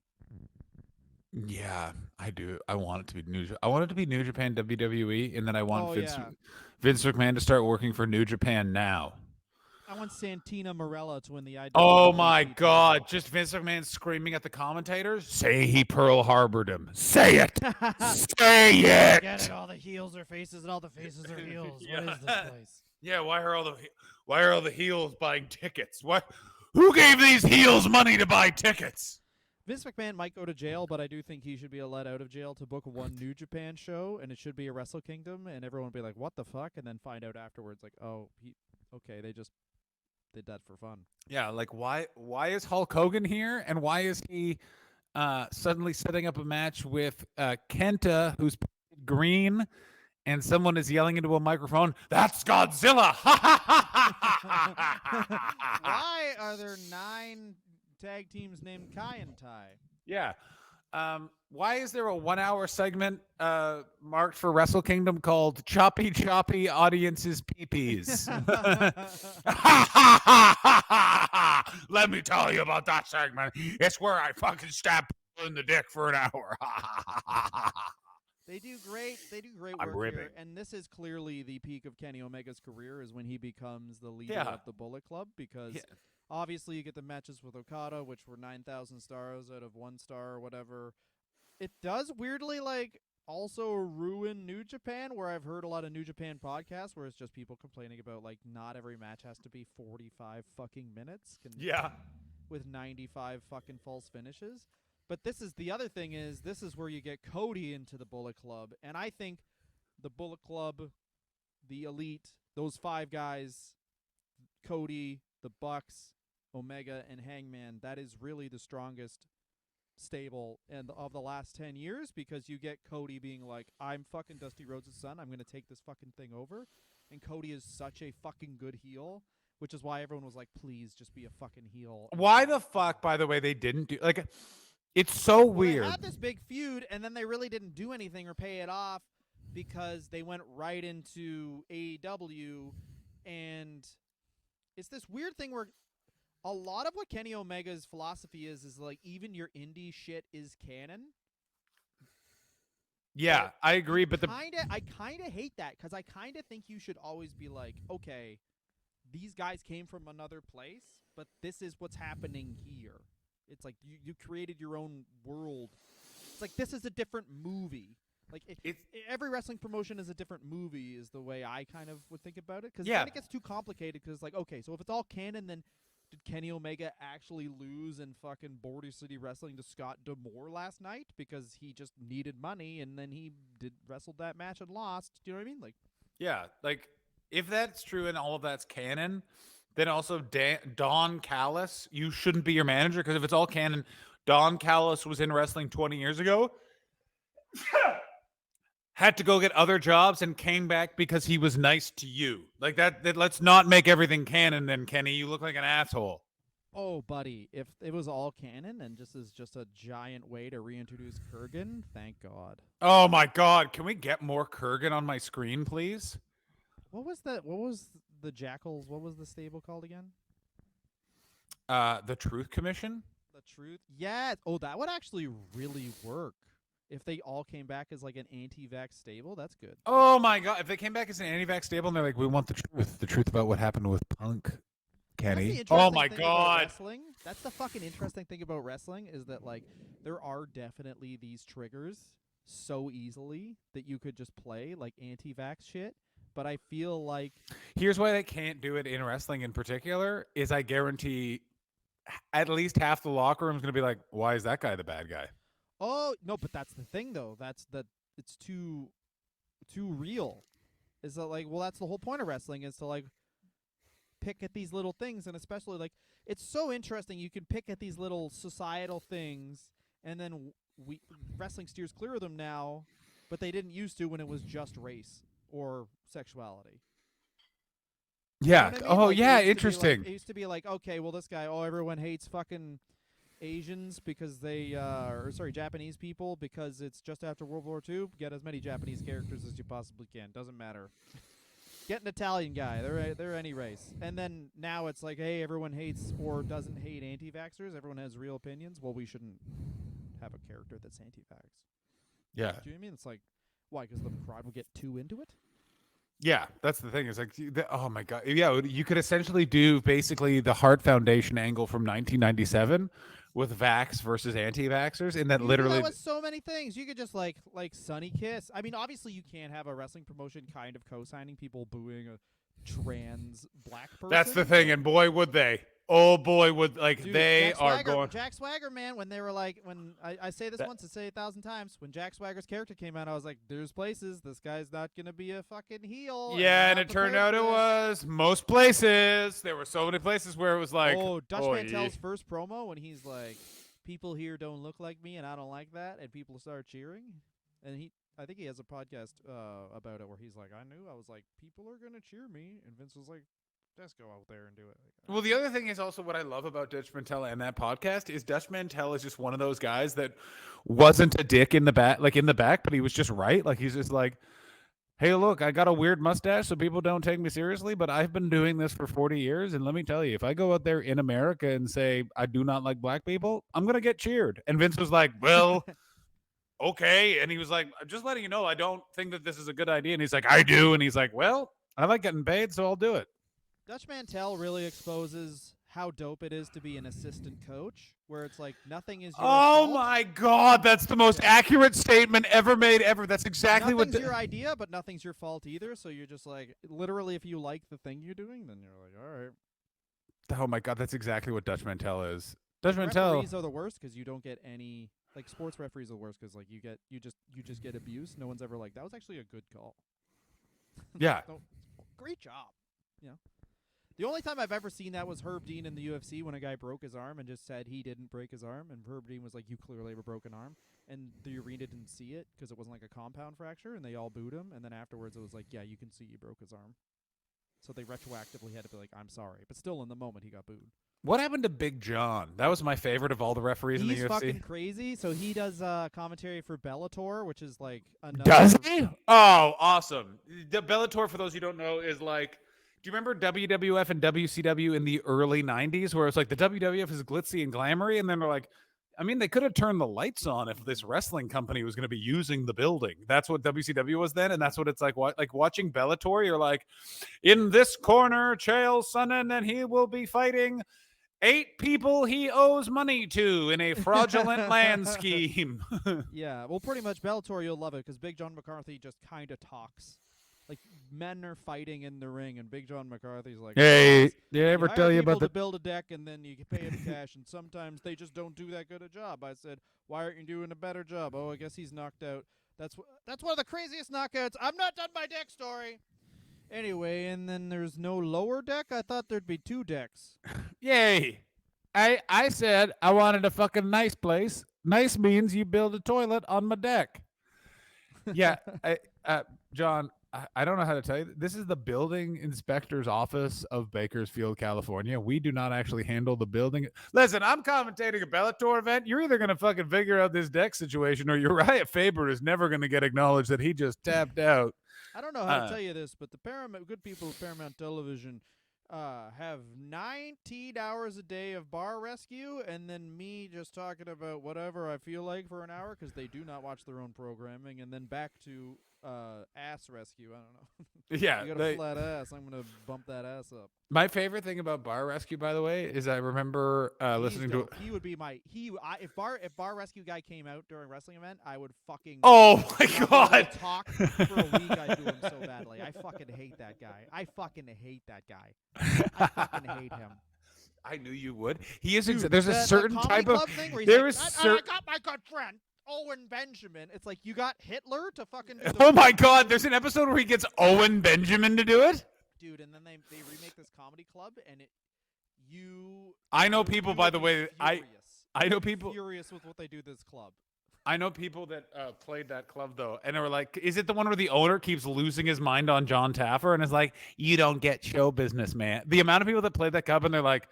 Yeah, I do. I want it to be I want it to be New Japan WWE, and then I want Vince McMahon to start working for New Japan now. I want Santina Marella to win the IWGP. Oh my God! Just Vince McMahon screaming at the commentators. Say he Pearl Harbored him. Say it. Say it. Get it? All the heels are faces, and all the faces are heels. What is this place? Yeah. Why are all the heels buying tickets? What? Who gave these heels money to buy tickets? Vince McMahon might go to jail, but I do think he should be let out of jail to book one New Japan show, and it should be a Wrestle Kingdom, and everyone will be like, "What the fuck?" and then find out afterwards, like, "Oh, okay, they just did that for fun." Yeah, like why is Hulk Hogan here, and why is he suddenly setting up a match with Kenta, who's green, and someone is yelling into a microphone, "That's Godzilla!" Why are there 9 tag teams named Kai and Tai? Yeah. Why is there a 1-hour segment marked for Wrestle Kingdom called Choppy Choppy Audiences Peepees? Let me tell you about that segment. It's where I fucking stab people in the dick for an hour. They do great I'm work ribbing. here, and this is clearly the peak of Kenny Omega's career is when he becomes the leader Yeah. of the Bullet Club, because Yeah. obviously you get the matches with Okada, which were 9,000 stars out of 1 star or whatever. It does weirdly like also ruin New Japan, where I've heard a lot of New Japan podcasts where it's just people complaining about like not every match has to be 45 fucking minutes. Yeah. With 95 fucking false finishes. But this is the other thing is this is where you get Cody into the Bullet Club, and I think the Bullet Club, the Elite, those 5 guys, Cody, the Bucks, Omega, and Hangman, that is really the strongest stable of the last 10 years, because you get Cody being like, I'm fucking Dusty Rhodes' son, I'm going to take this fucking thing over. And Cody is such a fucking good heel, which is why everyone was like, please just be a fucking heel. Why the fuck, by the way, they didn't do like it's so weird. They had this big feud, and then they really didn't do anything or pay it off because they went right into AEW, and it's this weird thing where A lot of what Kenny Omega's philosophy is like even your indie shit is canon. Yeah, I agree, but I kind of hate that because I kind of think you should always be like, okay, these guys came from another place, but this is what's happening here. It's like you created your own world. It's like this is a different movie. Like every wrestling promotion is a different movie is the way I kind of would think about it. Because then it gets too complicated because like, okay, so if it's all canon, then did Kenny Omega actually lose in fucking Border City Wrestling to Scott D'Amore last night because he just needed money and then he wrestled that match and lost? Do you know what I mean? Like, yeah, like if that's true and all of that's canon, then also Don Callis, you shouldn't be your manager because if it's all canon, Don Callis was in wrestling 20 years ago, had to go get other jobs and came back because he was nice to you. Like that let's not make everything canon then, Kenny. You look like an asshole. oh, buddy, if it was all canon and just is just a giant way to reintroduce Kurgan, thank God. Oh my God. Can we get more Kurgan on my screen, please? What was the Jackals? What was the stable called again? The Truth Commission? The Truth? Yeah. Oh, that would actually really work. If they all came back as like an anti-vax stable, that's good. Oh my God. If they came back as an anti-vax stable and they're like, we want the truth about what happened with Punk, Kenny. Oh my God. That's the fucking interesting thing about wrestling is that like there are definitely these triggers so easily that you could just play like anti-vax shit. But I feel like here's why they can't do it in wrestling in particular is I guarantee at least half the locker room is going to be like, why is that guy the bad guy? oh no, but that's the thing though. That's that it's too real. Is that like well that's the whole point of wrestling is to like pick at these little things and especially like it's so interesting you can pick at these little societal things and then wrestling steers clear of them now, but they didn't used to when it was just race or sexuality. Yeah. You know what I mean? Oh, like, yeah. Interesting. It used to be like, okay, well, this guy, oh, everyone hates fucking Asians because they, or sorry, Japanese people because it's just after World War II. Get as many Japanese characters as you possibly can. Doesn't matter. Get an Italian guy. They're any race. And then now it's like, hey, everyone hates or doesn't hate anti-vaxxers. Everyone has real opinions. Well, we shouldn't have a character that's anti-vax. Yeah. Do you know what I mean? It's like, why? Because the crowd will get too into it? Yeah, that's the thing. It's like, oh my God. Yeah, you could essentially do basically the Hart Foundation angle from 1997 with vax versus anti-vaxxers, and that literally that was so many things. You could just like Sunny Kiss. I mean, obviously you can't have a wrestling promotion kind of co-signing people booing a trans black person. that's the thing, and boy would they. Oh boy, would like Dude, they Jack are Swagger, going. Jack Swagger, man, when they were like, when I say this once, I say it 1,000 times. When Jack Swagger's character came out, I was like, "There's places this guy's not gonna be a fucking heel." Yeah, and it turned out it was most places. There were so many places where it was like, oh, Dutch Mantel's first promo when he's like, "People here don't look like me, and I don't like that," and people start cheering, and I think he has a podcast about it where he's like, I was like, people are gonna cheer me, and Vince was like, just go out there and do it. Well, the other thing is also what I love about Dutch Mantel and that podcast is Dutch Mantel is just one of those guys that wasn't a dick in the back, but he was just right. Like he's just like, hey, look, I got a weird mustache, so people don't take me seriously, but I've been doing this for 40 years, and let me tell you, if I go out there in America and say I do not like black people, I'm gonna get cheered. And Vince was like, well. Okay. And he was like, just letting you know, I don't think that this is a good idea. And he's like, I do. And he's like, well, I like getting paid, so I'll do it. Dutch Mantel really exposes how dope it is to be an assistant coach, where it's like nothing is your fault. My God, that's the most accurate statement ever made ever. That's exactly nothing's your idea, but nothing's your fault either. So you're just like, literally, if you like the thing you're doing, then you're like, all right. Oh my God, that's exactly what Dutch Mantel is. Dutch Mantel. Referees are the worst because you don't get any. Like sports referees are the worst because like you just get abuse. No one's ever like that was actually a good call. Yeah. So, great job. You know. The only time I've ever seen that was Herb Dean in the UFC when a guy broke his arm and just said he didn't break his arm, and Herb Dean was like, "You clearly have a broken arm," and the arena didn't see it because it wasn't like a compound fracture, and they all booed him. And then afterwards, it was like, "Yeah, you can see he broke his arm." So they retroactively had to be like, "I'm sorry," but still, in the moment, he got booed. What happened to Big John? That was my favorite of all the referees in the UFC. He's fucking crazy. So he does commentary for Bellator, which is like another. Does he? Oh, awesome. The Bellator, for those who don't know, is like. Do you remember WWF and WCW in the early 90s where it's like the WWF is glitzy and glamory? And then they're like, I mean, they could have turned the lights on if this wrestling company was going to be using the building. That's what WCW was then. And that's what it's like. Like watching Bellator, you're like, in this corner, Chael Sonnen, and he will be fighting 8 people he owes money to in a fraudulent land scheme. Yeah, well, pretty much Bellator, you'll love it because Big John McCarthy just kind of talks. Like, men are fighting in the ring, and Big John McCarthy's like, Hey, did I ever hire tell you people about the to build a deck, and then you can pay them cash, and sometimes they just don't do that good a job. I said, why aren't you doing a better job? Oh, I guess he's knocked out. That's one of the craziest knockouts. I'm not done my deck story. Anyway, and then there's no lower deck? I thought there'd be 2 decks. Yay. I said I wanted a fucking nice place. Nice means you build a toilet on my deck. Yeah, John, I don't know how to tell you. This is the building inspector's office of Bakersfield, California. We do not actually handle the building. Listen, I'm commentating a Bellator event. You're either going to fucking figure out this deck situation or Uriah Faber is never going to get acknowledged that he just tapped out. I don't know how to tell you this, but the good people of Paramount Television have 19 hours a day of bar rescue, and then me just talking about whatever I feel like for an hour because they do not watch their own programming, and then back to ass rescue. I don't know. Yeah, You got a flat ass. I'm gonna bump that ass up. my favorite thing about Bar Rescue, by the way, is I remember listening to. He would be my if bar rescue guy came out during a wrestling event, I would fucking. Oh my not be able to God! talk for a week. I do him so badly. I fucking hate that guy. I fucking hate him. I knew you would. He is. Dude, There's a that certain comedy type of. club thing where he's There like, is I certain. got my good friend Owen Benjamin. It's like you got Hitler to fucking. Do the Oh my God! There's an episode where he gets Owen Benjamin to do it. dude, and then they remake this comedy club, and I know you people, would by the be way. I furious. know people. Furious with what they do to this club. I know people that played that club though, and they were like, "Is it the one where the owner keeps losing his mind on John Taffer and is like, you don't get show business, man." The amount of people that played that club and they're like,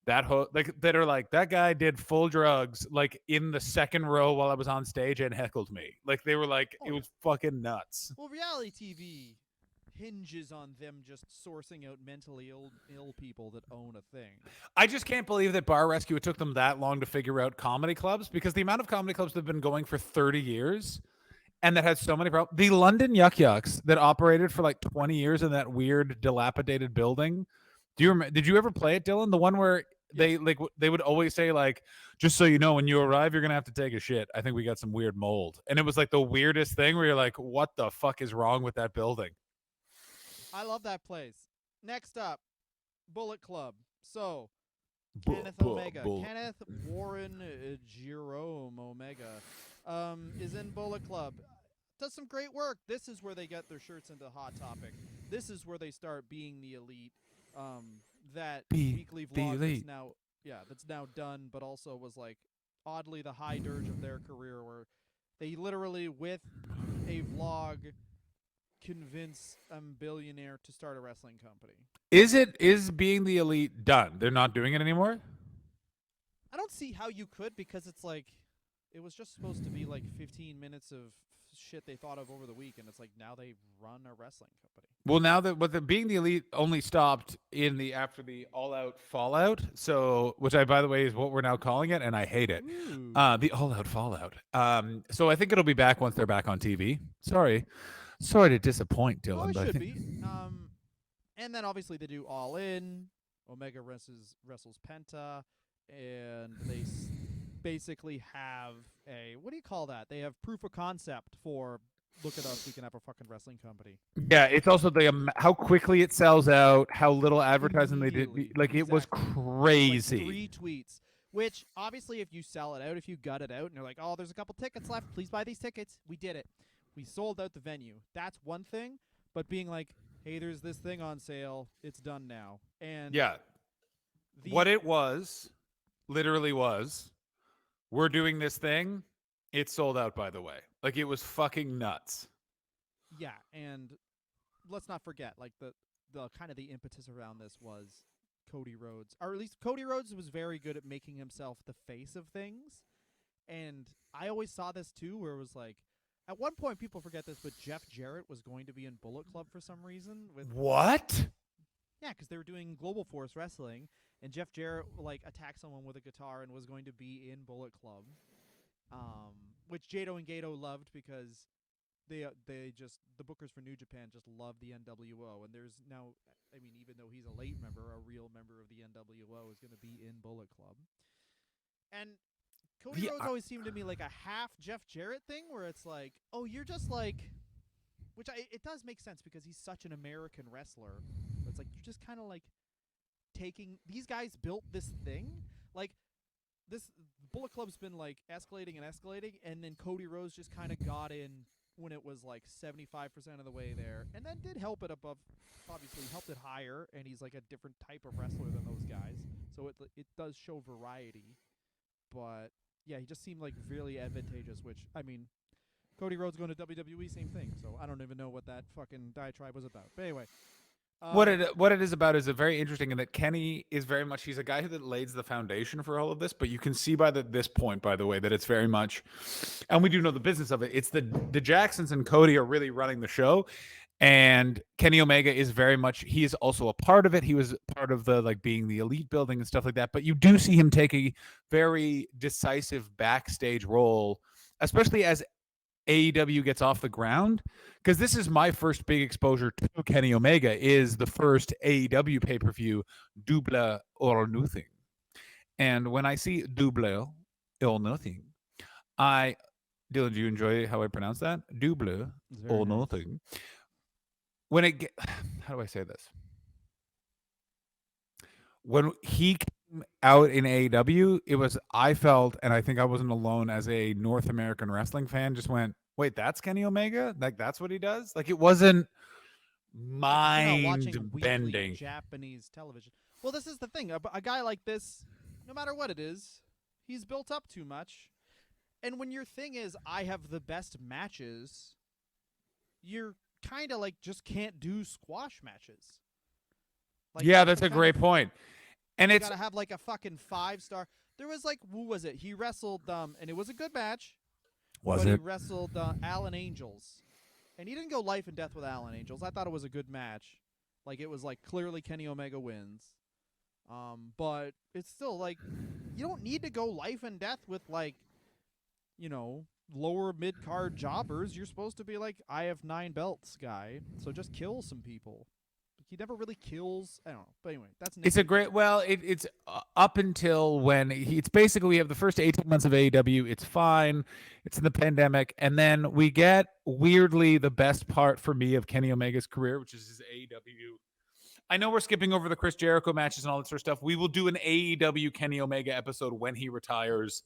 that are like, that guy did full drugs like in the second row while I was on stage and heckled me. Like they were like, it was fucking nuts. Well, reality TV hinges on them just sourcing out mentally ill people that own a thing. I just can't believe that Bar Rescue, it took them that long to figure out comedy clubs, because the amount of comedy clubs that have been going for 30 years and that had so many problems. The London Yuck Yucks that operated for like 20 years in that weird dilapidated building. Do you remember? Did you ever play it, Dylan? The one where they would always say like, just so you know, when you arrive, you're gonna have to take a shit. I think we got some weird mold, and it was like the weirdest thing where you're like, what the fuck is wrong with that building? I love that place. Next up, Bullet Club. So, Kenneth Omega. Kenneth Warren Jerome Omega is in Bullet Club. Does some great work. This is where they get their shirts into Hot Topic. This is where they start being the elite. That weekly vlog that's now done, but also was like oddly the high dirge of their career, where they literally with a vlog convince a billionaire to start a wrestling company. Is being the elite done? They're not doing it anymore? I don't see how you could, because it's like it was just supposed to be like 15 minutes of shit they thought of over the week, and it's like now they run a wrestling company. Well, now that the being the elite only stopped after the All Out Fallout, so which by the way is what we're now calling it, and I hate it. The All Out Fallout. So I think it'll be back once they're back on TV. Sorry to disappoint, Dylan. Oh, it but I should think... be. And then obviously they do All In. Omega wrestles Penta, and they basically have a, what do you call that? They have proof of concept for, look at us, we can have a fucking wrestling company. Yeah, it's also how quickly it sells out, how little advertising they did. Like, Exactly. it was crazy. Like 3 tweets, which obviously if you sell it out, if you gut it out and you're like, oh, there's a couple tickets left, please buy these tickets. We did it. We sold out the venue. That's one thing, but being like, hey, there's this thing on sale, it's done now. And yeah, what it literally was, we're doing this thing. It's sold out, by the way. Like, it was fucking nuts. Yeah, and let's not forget, like, the kind of the impetus around this was Cody Rhodes. Or at least Cody Rhodes was very good at making himself the face of things. And I always saw this, too, where it was like, at one point, people forget this, but Jeff Jarrett was going to be in Bullet Club for some reason. What? Yeah, because they were doing Global Force Wrestling, and Jeff Jarrett like attacked someone with a guitar and was going to be in Bullet Club, which Jado and Gato loved because they just the bookers for New Japan just love the NWO, and there's now, I mean, even though he's a late member, a real member of the NWO is going to be in Bullet Club. And Cody Rhodes always seemed to me like a half Jeff Jarrett thing, where it's like, oh, you're just like, which it does make sense because he's such an American wrestler. It's like you're just kind of like taking these guys built this thing, like this Bullet Club's been like escalating, and then Cody Rhodes just kind of got in when it was like 75% of the way there, and then did help it above, obviously helped it higher, and he's like a different type of wrestler than those guys, so it does show variety. But yeah, he just seemed like really advantageous, which, I mean, Cody Rhodes going to WWE, same thing, so I don't even know what that fucking diatribe was about. But anyway, what it is about is very interesting in that Kenny is very much, he's a guy that lays the foundation for all of this, but you can see by this point, by the way, that it's very much, and we do know the business of it, it's the Jacksons and Cody are really running the show, and Kenny Omega is very much, he is also a part of it. He was part of the like being the elite building and stuff like that, but you do see him take a very decisive backstage role, especially as AEW gets off the ground, because this is my first big exposure to Kenny Omega, is the first AEW pay-per-view, Double or Nothing. And when I see Double or Nothing, Dylan, do you enjoy how I pronounce that? Double or Nothing. When it how do I say this? When he came out in AEW, it was, I felt, and I think I wasn't alone as a North American wrestling fan, just went, wait, that's Kenny Omega? Like, that's what he does? Like, it wasn't mind-bending. Japanese television. Well, this is the thing. A guy like this, no matter what it is, he's built up too much. And when your thing is, I have the best matches, you're kind of like just can't do squash matches. Like, yeah, that's a great point. And it's gotta have like a fucking 5-star. There was like, who was it? He wrestled, and it was a good match. He wrestled Alan Angels, and he didn't go life and death with Alan Angels. I thought it was a good match. Like, it was like clearly Kenny Omega wins. But it's still like, you don't need to go life and death with like, you know, lower mid-card jobbers. You're supposed to be like, I have 9 belts guy, so just kill some people. He never really kills. I don't know. But anyway, that's it's a great. Well, it's up until when it's basically, we have the first 18 months of AEW. It's fine. It's in the pandemic, and then we get weirdly the best part for me of Kenny Omega's career, which is his AEW. I know we're skipping over the Chris Jericho matches and all that sort of stuff. We will do an AEW Kenny Omega episode when he retires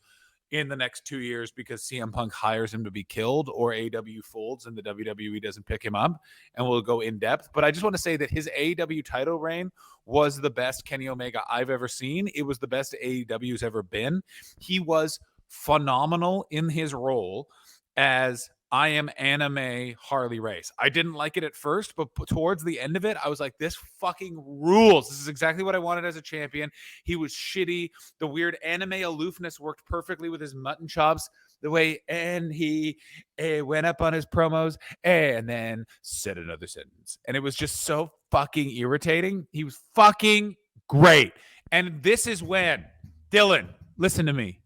in the next 2 years, because CM Punk hires him to be killed or AEW folds and the WWE doesn't pick him up, and we'll go in depth. But I just want to say that his AEW title reign was the best Kenny Omega I've ever seen. It was the best AEW's ever been. He was phenomenal in his role as I am anime Harley Race. I didn't like it at first, but towards the end of it, I was like, this fucking rules. This is exactly what I wanted as a champion. He was shitty. The weird anime aloofness worked perfectly with his mutton chops. The way, and he went up on his promos and then said another sentence. And it was just so fucking irritating. He was fucking great. And this is when, Dylan, listen to me.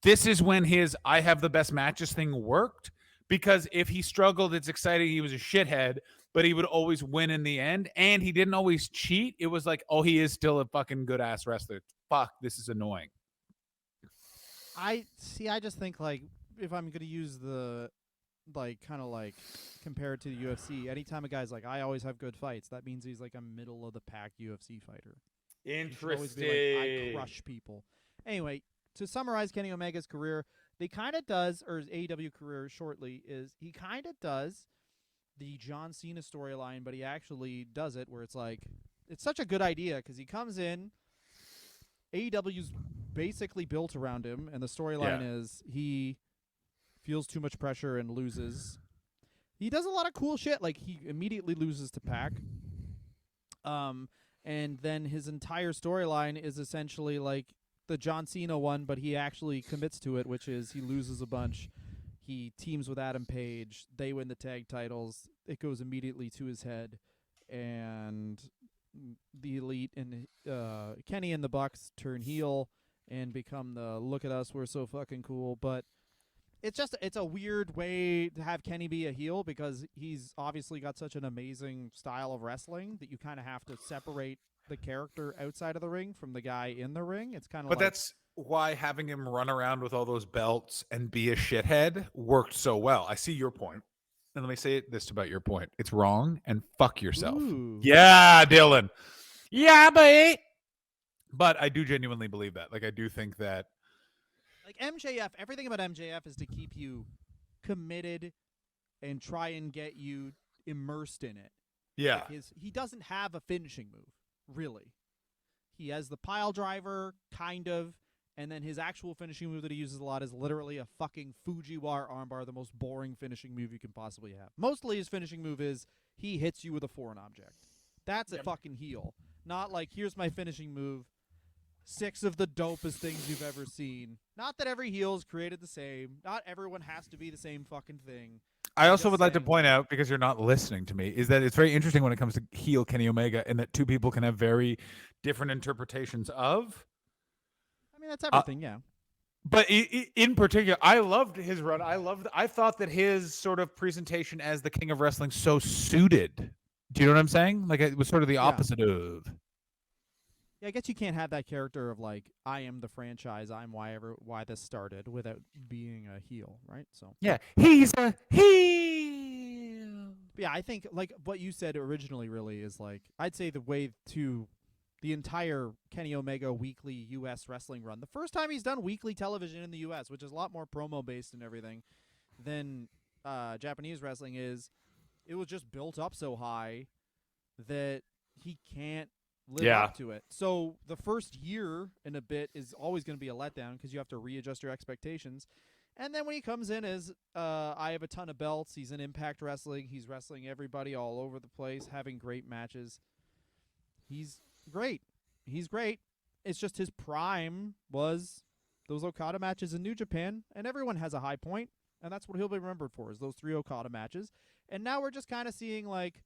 This is when his I have the best matches thing worked, because if he struggled, it's exciting. He was a shithead, but he would always win in the end, and he didn't always cheat. It was like, oh, he is still a fucking good-ass wrestler. Fuck, this is annoying. I just think, like, if I'm going to use the, like, kind of like compare it to the UFC, anytime a guy's like, I always have good fights, that means he's like a middle-of-the-pack UFC fighter. Interesting. Like, I crush people. Anyway, to summarize Kenny Omega's career, he kind of does, or his AEW career shortly, is he kind of does the John Cena storyline, but he actually does it where it's like, it's such a good idea because he comes in, AEW's basically built around him, and the storyline is he feels too much pressure and loses. He does a lot of cool shit, like he immediately loses to Pac. And then his entire storyline is essentially like the John Cena one, but he actually commits to it, which is he loses a bunch. He teams with Adam Page. They win the tag titles. It goes immediately to his head. And the Elite and Kenny and the Bucks turn heel and become the look at us, we're so fucking cool. But it's a weird way to have Kenny be a heel because he's obviously got such an amazing style of wrestling that you kind of have to separate the character outside of the ring from the guy in the ring. It's kind of But like that's why having him run around with all those belts and be a shithead worked so well. I see your point. And let me say this about your point. It's wrong and fuck yourself. ooh. Yeah, Dylan. Yeah, boy. But I do genuinely believe that. Like, I do think that. Like MJF, everything about MJF is to keep you committed and try and get you immersed in it. Yeah. Like he doesn't have a finishing move, really. He has the pile driver, kind of, and then his actual finishing move that he uses a lot is literally a fucking Fujiwara armbar, the most boring finishing move you can possibly have. Mostly his finishing move is he hits you with a foreign object. That's a fucking heel. Not like, here's my finishing move, 6 of the dopest things you've ever seen. Not that every heel is created the same. Not everyone has to be the same fucking thing. I also just would like to saying. point out, because you're not listening to me, is that it's very interesting when it comes to heel Kenny Omega, and that two people can have very different interpretations of. I mean, that's everything, yeah. But in particular, I loved his run. I thought that his sort of presentation as the King of Wrestling so suited. Do you know what I'm saying? Like, it was sort of the opposite of. Yeah, I guess you can't have that character of like, I am the franchise, I'm why this started, without being a heel, right? So Yeah, he's a heel. but yeah, I think like what you said originally really is like, I'd say the way to the entire Kenny Omega weekly U.S. wrestling run. The first time he's done weekly television in the U.S., which is a lot more promo based and everything than Japanese wrestling is, it was just built up so high that he can't live up to it. So the first year and a bit is always going to be a letdown because you have to readjust your expectations. And then when he comes in as I have a ton of belts, he's in Impact Wrestling, he's wrestling everybody all over the place, having great matches. He's great. He's great. It's just his prime was those Okada matches in New Japan, and everyone has a high point, and that's what he'll be remembered for, is those 3 Okada matches. And now we're just kind of seeing like,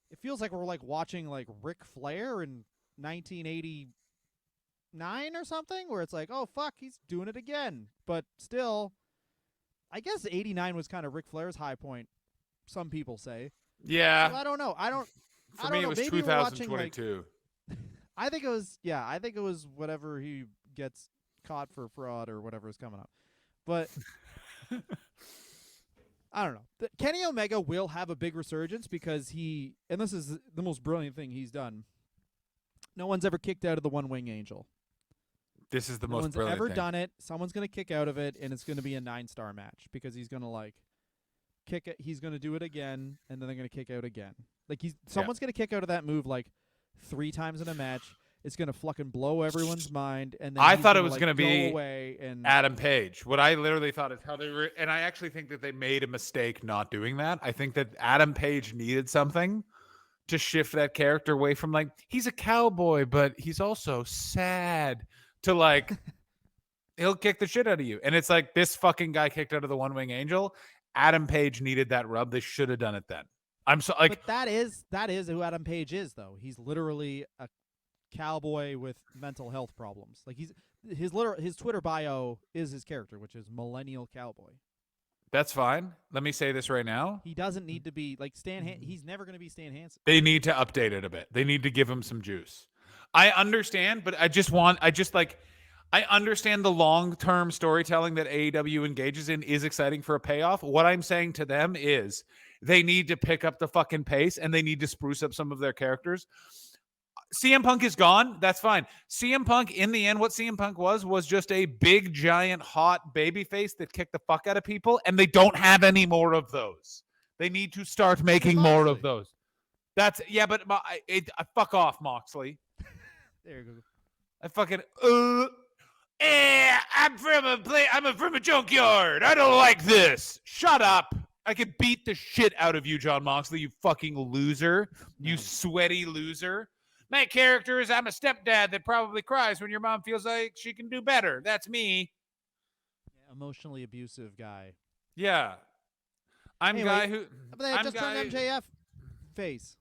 it feels like we're like watching like Ric Flair in 1989 or something, where it's like, oh fuck, he's doing it again. But still, I guess 89 was kind of Ric Flair's high point, some people say. Yeah. So I don't know. For me, it was 2022. I think it was whatever he gets caught for fraud or whatever is coming up. But I don't know. Kenny Omega will have a big resurgence because and this is the most brilliant thing he's done. No one's ever kicked out of the One Wing Angel. This is the No most one's brilliant ever thing. done it. Someone's going to kick out of it, and it's going to be a 9-star match because he's going to like kick it. He's going to do it again, and then they're going to kick out again. Like someone's going to kick out of that move like 3 times in a match. It's going to fucking blow everyone's mind, and then I he's thought it gonna, was like, going to go be away and Adam Page. What I literally thought is how they were, and I actually think that they made a mistake not doing that. I think that Adam Page needed something to shift that character away from like, he's a cowboy, but he's also sad, to like, he'll kick the shit out of you. And it's like, this fucking guy kicked out of the One Wing Angel. Adam Page needed that rub. They should have done it then. I'm so like, but that is who Adam Page is, though. He's literally a cowboy with mental health problems. Like his Twitter bio is his character, which is Millennial Cowboy. that's fine. Let me say this right now. He doesn't need to be like he's never going to be Stan Hansen. They need to update it a bit. They need to give him some juice. I understand, but I understand the long-term storytelling that AEW engages in is exciting for a payoff. What I'm saying to them is they need to pick up the fucking pace and they need to spruce up some of their characters. CM Punk is gone. That's fine. CM Punk, in the end, what CM Punk was just a big, giant, hot baby face that kicked the fuck out of people, and they don't have any more of those. They need to start making more of those. But fuck off, Moxley. There you go. I fucking I'm from a junkyard. I don't like this. Shut up. I could beat the shit out of you, John Moxley, you fucking loser. You sweaty loser. My character is I'm a stepdad that probably cries when your mom feels like she can do better. That's me. Yeah, emotionally abusive guy. Yeah. I'm Anyway, guy who But they just turned MJF face.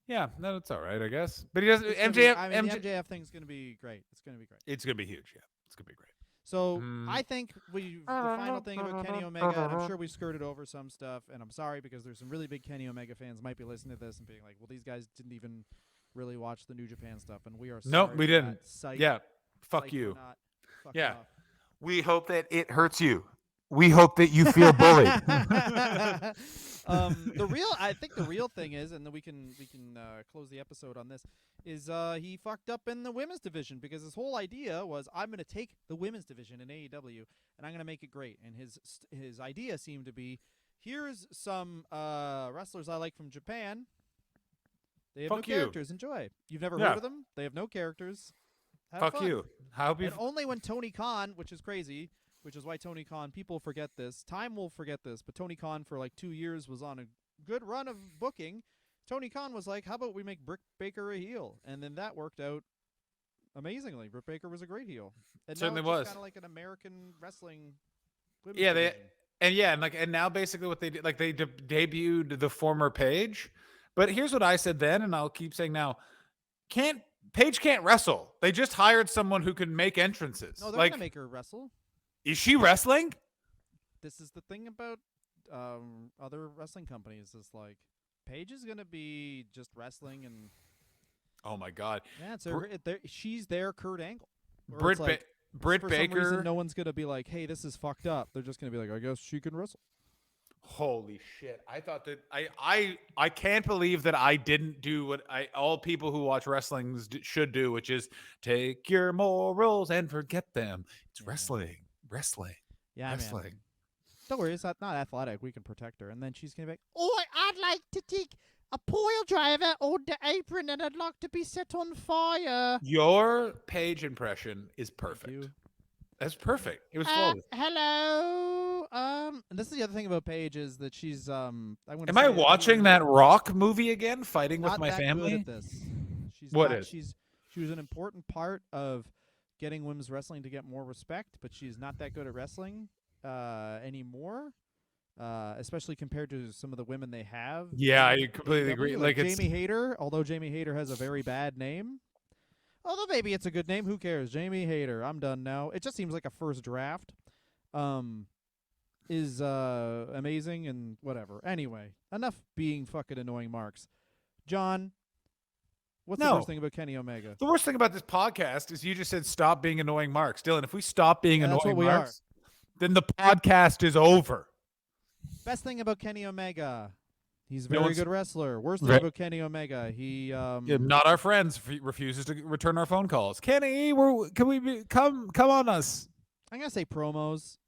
Yeah, no, it's all right, I guess. But he doesn't. It's gonna be, MJF, I mean, the MJ, MJF thing's gonna be great. It's gonna be great. it's gonna be huge. Yeah, it's gonna be great. So Mm. I think the final thing about Kenny Omega, and I'm sure we skirted over some stuff, and I'm sorry because there's some really big Kenny Omega fans might be listening to this and being like, well, these guys didn't even really watch the New Japan stuff, and we are Nope, sorry we for didn't. that. Psych, Yeah, fuck psych, we're you. not. Fuck Yeah. off. We hope that it hurts you. We hope that you feel bullied. I think the real thing is, and then we can close the episode on this, is he fucked up in the women's division because his whole idea was I'm going to take the women's division in AEW and I'm going to make it great. And his idea seemed to be, here's some wrestlers I like from Japan. They have Fuck no you. characters. Enjoy. You've never Yeah. heard of them. They have no characters. Have Fuck fun. you. How be And only when Tony Khan, which is crazy, which is why Tony Khan, people forget this. Time will forget this, but Tony Khan for like 2 years was on a good run of booking. Tony Khan was like, how about we make Britt Baker a heel? And then that worked out amazingly. Britt Baker was a great heel. And Certainly now it's was. kind of like an American wrestling women's Yeah, division. and now basically what they did, like they debuted the former Paige. But here's what I said then, and I'll keep saying now: Paige can't wrestle. They just hired someone who can make entrances. No, they're like, going to make her wrestle. is she wrestling? This is the thing about other wrestling companies is like, Paige is going to be just wrestling and Oh my God, yeah, it's Br- she's their Kurt Angle. Where Britt it's like, Britt for Baker. some reason, no one's gonna be like, "Hey, this is fucked up." They're just gonna be like, "I guess she can wrestle." Holy shit! I thought that I can't believe that I didn't do what all people who watch wrestling should do, which is take your morals and forget them. It's Yeah. wrestling, Yeah, wrestling. man. Don't worry, it's not athletic. We can protect her. And then she's gonna be like, "Oh, I'd like to take a pile driver on the apron, and I'd like to be set on fire." Your Paige impression is Thank perfect. you. That's perfect. It was flawless. Hello. And this is the other thing about Paige is that she's Am I watching that Rock movie again? Fighting with not my that family. good at this. She's What not, is? She was an important part of getting women's wrestling to get more respect, but she's not that good at wrestling anymore. Especially compared to some of the women they have. Yeah, in I completely AEW, agree. Like Like, it's Jamie Hayter, although Jamie Hayter has a very bad name. Although maybe it's a good name, who cares? Jamie Hayter. I'm done now. It just seems like a first draft. Is amazing and whatever. Anyway, enough being fucking annoying marks. John, what's the No. worst thing about Kenny Omega? the worst thing about this podcast is you just said stop being annoying marks. Dylan, if we stop being Yeah, that's annoying what we are. marks, then the podcast is over. Best thing about Kenny Omega, he's a No very one's- good wrestler. Worst Re- thing about Kenny Omega, he Yeah, not our friends. Refuses to return our phone calls. Kenny, can we come on us? I'm gonna say promos.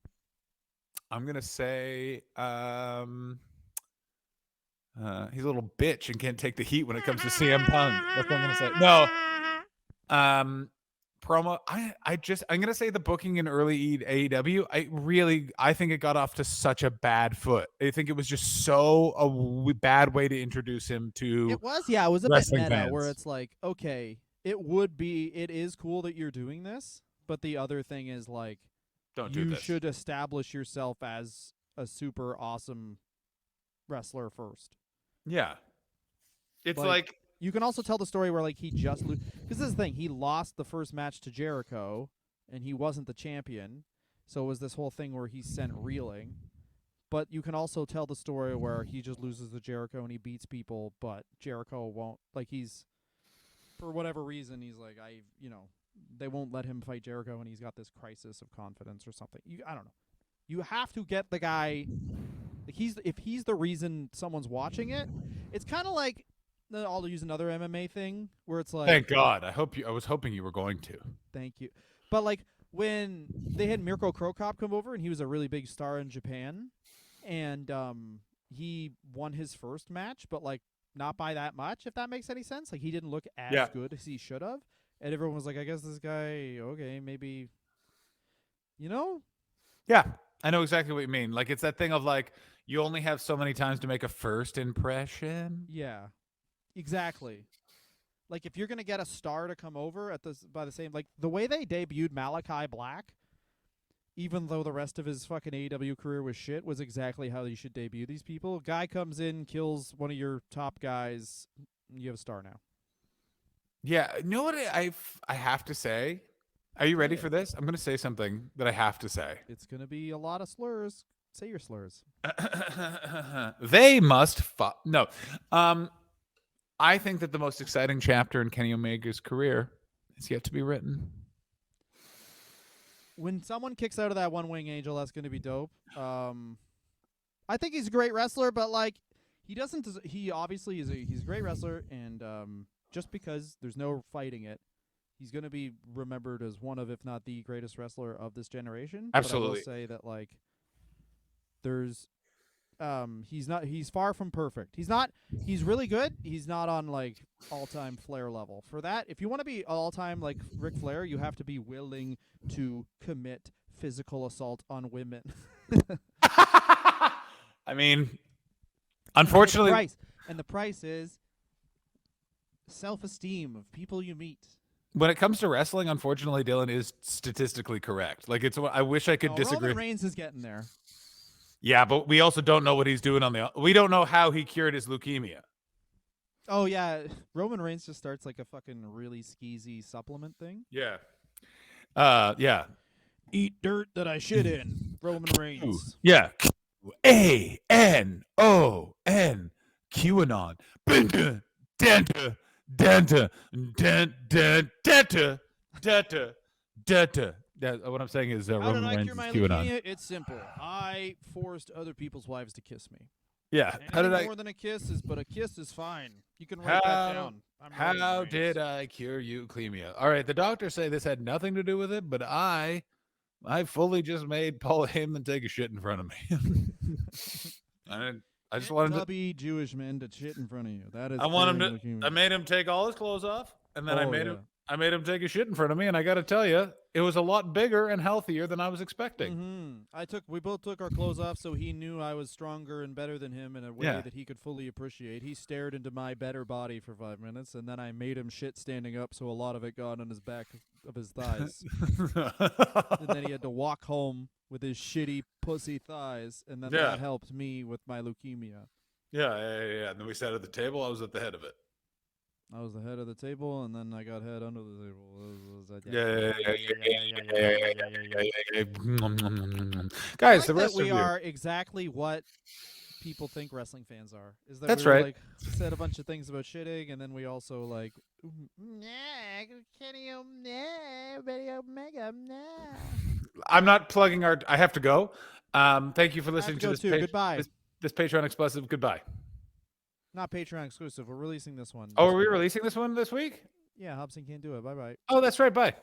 I'm gonna say he's a little bitch and can't take the heat when it comes to CM Punk. That's what I'm gonna say. No, promo. I'm gonna say the booking in early AEW. I think it got off to such a bad foot. I think it was just so bad way to introduce him to. It was a bit wrestling meta where fans. it's like, okay, it is cool that you're doing this, but the other thing is like, Don't do you this. should establish yourself as a super awesome wrestler first. Yeah, it's Like- like You can also tell the story where like he just because this is the thing, he lost the first match to Jericho, and he wasn't the champion, so it was this whole thing where he's sent reeling. But you can also tell the story where he just loses to Jericho and he beats people, but Jericho won't. Like he's, for whatever reason, he's like they won't let him fight Jericho, and he's got this crisis of confidence or something. I don't know. You have to get the guy. Like if he's the reason someone's watching it, it's kind of like. I'll use another MMA thing where it's like. thank God. I was hoping you were going to. Thank you. But like when they had Mirko Krokop come over and he was a really big star in Japan, and he won his first match, but like not by that much, if that makes any sense. Like he didn't look as Yeah. good as he should have, and everyone was like, "I guess this guy, okay, maybe." Yeah, I know exactly what you mean. Like it's that thing of like you only have so many times to make a first impression. Yeah, exactly. Like if you're gonna get a star to come over by the same, like the way they debuted Malachi Black, even though the rest of his fucking AEW career was shit, was exactly how you should debut these people. Guy comes in, kills one of your top guys, You have a star now. Yeah, you know what I have to say? Are you ready Yeah. for this? I'm going to say something that I have to say. It's gonna be a lot of slurs. Say your slurs. They must no. I think that the most exciting chapter in Kenny Omega's career is yet to be written. When someone kicks out of that one wing angel, that's gonna be dope. I think he's a great wrestler, but like he doesn't. He obviously he's a great wrestler, and just because there's no fighting it, he's gonna be remembered as one of, if not the greatest wrestler of this generation. Absolutely. But I will say that like there's he's far from perfect. He's really good. He's not on like all-time Flair level. For that, if you want to be all-time like Ric Flair, you have to be willing to commit physical assault on women. I mean, unfortunately, and the price is self-esteem of people you meet. when it comes to wrestling, unfortunately, Dylan is statistically correct. Like I wish I could disagree. Roman Reigns is getting there. Yeah, but we also don't know what he's doing on the. We don't know how he cured his leukemia. Oh yeah, Roman Reigns just starts like a fucking really skeezy supplement thing. Yeah. Yeah. Eat dirt that I shit in. Roman Reigns. Yeah. ANON. QAnon. Denta. Denta. Denta. Denta. Denta. Denta. What I'm saying is How Roman did I Reigns cure my is QAnon. leukemia? It's simple. I forced other people's wives to kiss me. Yeah. How did I? More than a kiss is, but a kiss is fine. You can write that down. How did I cure leukemia? All right. The doctors say this had nothing to do with it, but I fully just made Paul Heyman take a shit in front of me. I just wanted to be Jewish men to shit in front of you. That is. I want him to. Leukemia. I made him take all his clothes off, and then Oh, I made him take a shit in front of me, and I got to tell you, it was a lot bigger and healthier than I was expecting. We both took our clothes off, so he knew I was stronger and better than him in a way that he could fully appreciate. He stared into my better body for 5 minutes, and then I made him shit standing up, so a lot of it got on his back of his thighs. And then he had to walk home with his shitty pussy thighs, and then that helped me with my leukemia. Yeah. And then we sat at the table. I was at the head of it. I was the head of the table, and then I got head under the table. Guys, like the rest that we of you are exactly what people think wrestling fans are. Is that That's we were, right. Like, said a bunch of things about shitting, and then we also like, Kenny Omega, I'm not plugging our. I have to go. Thank you for listening to this. Goodbye. This Patreon exclusive. Goodbye. Not Patreon exclusive. We're releasing this one. Oh, are we releasing this one this week? Yeah, Hobson can't do it. Bye bye. Oh, that's right. Bye.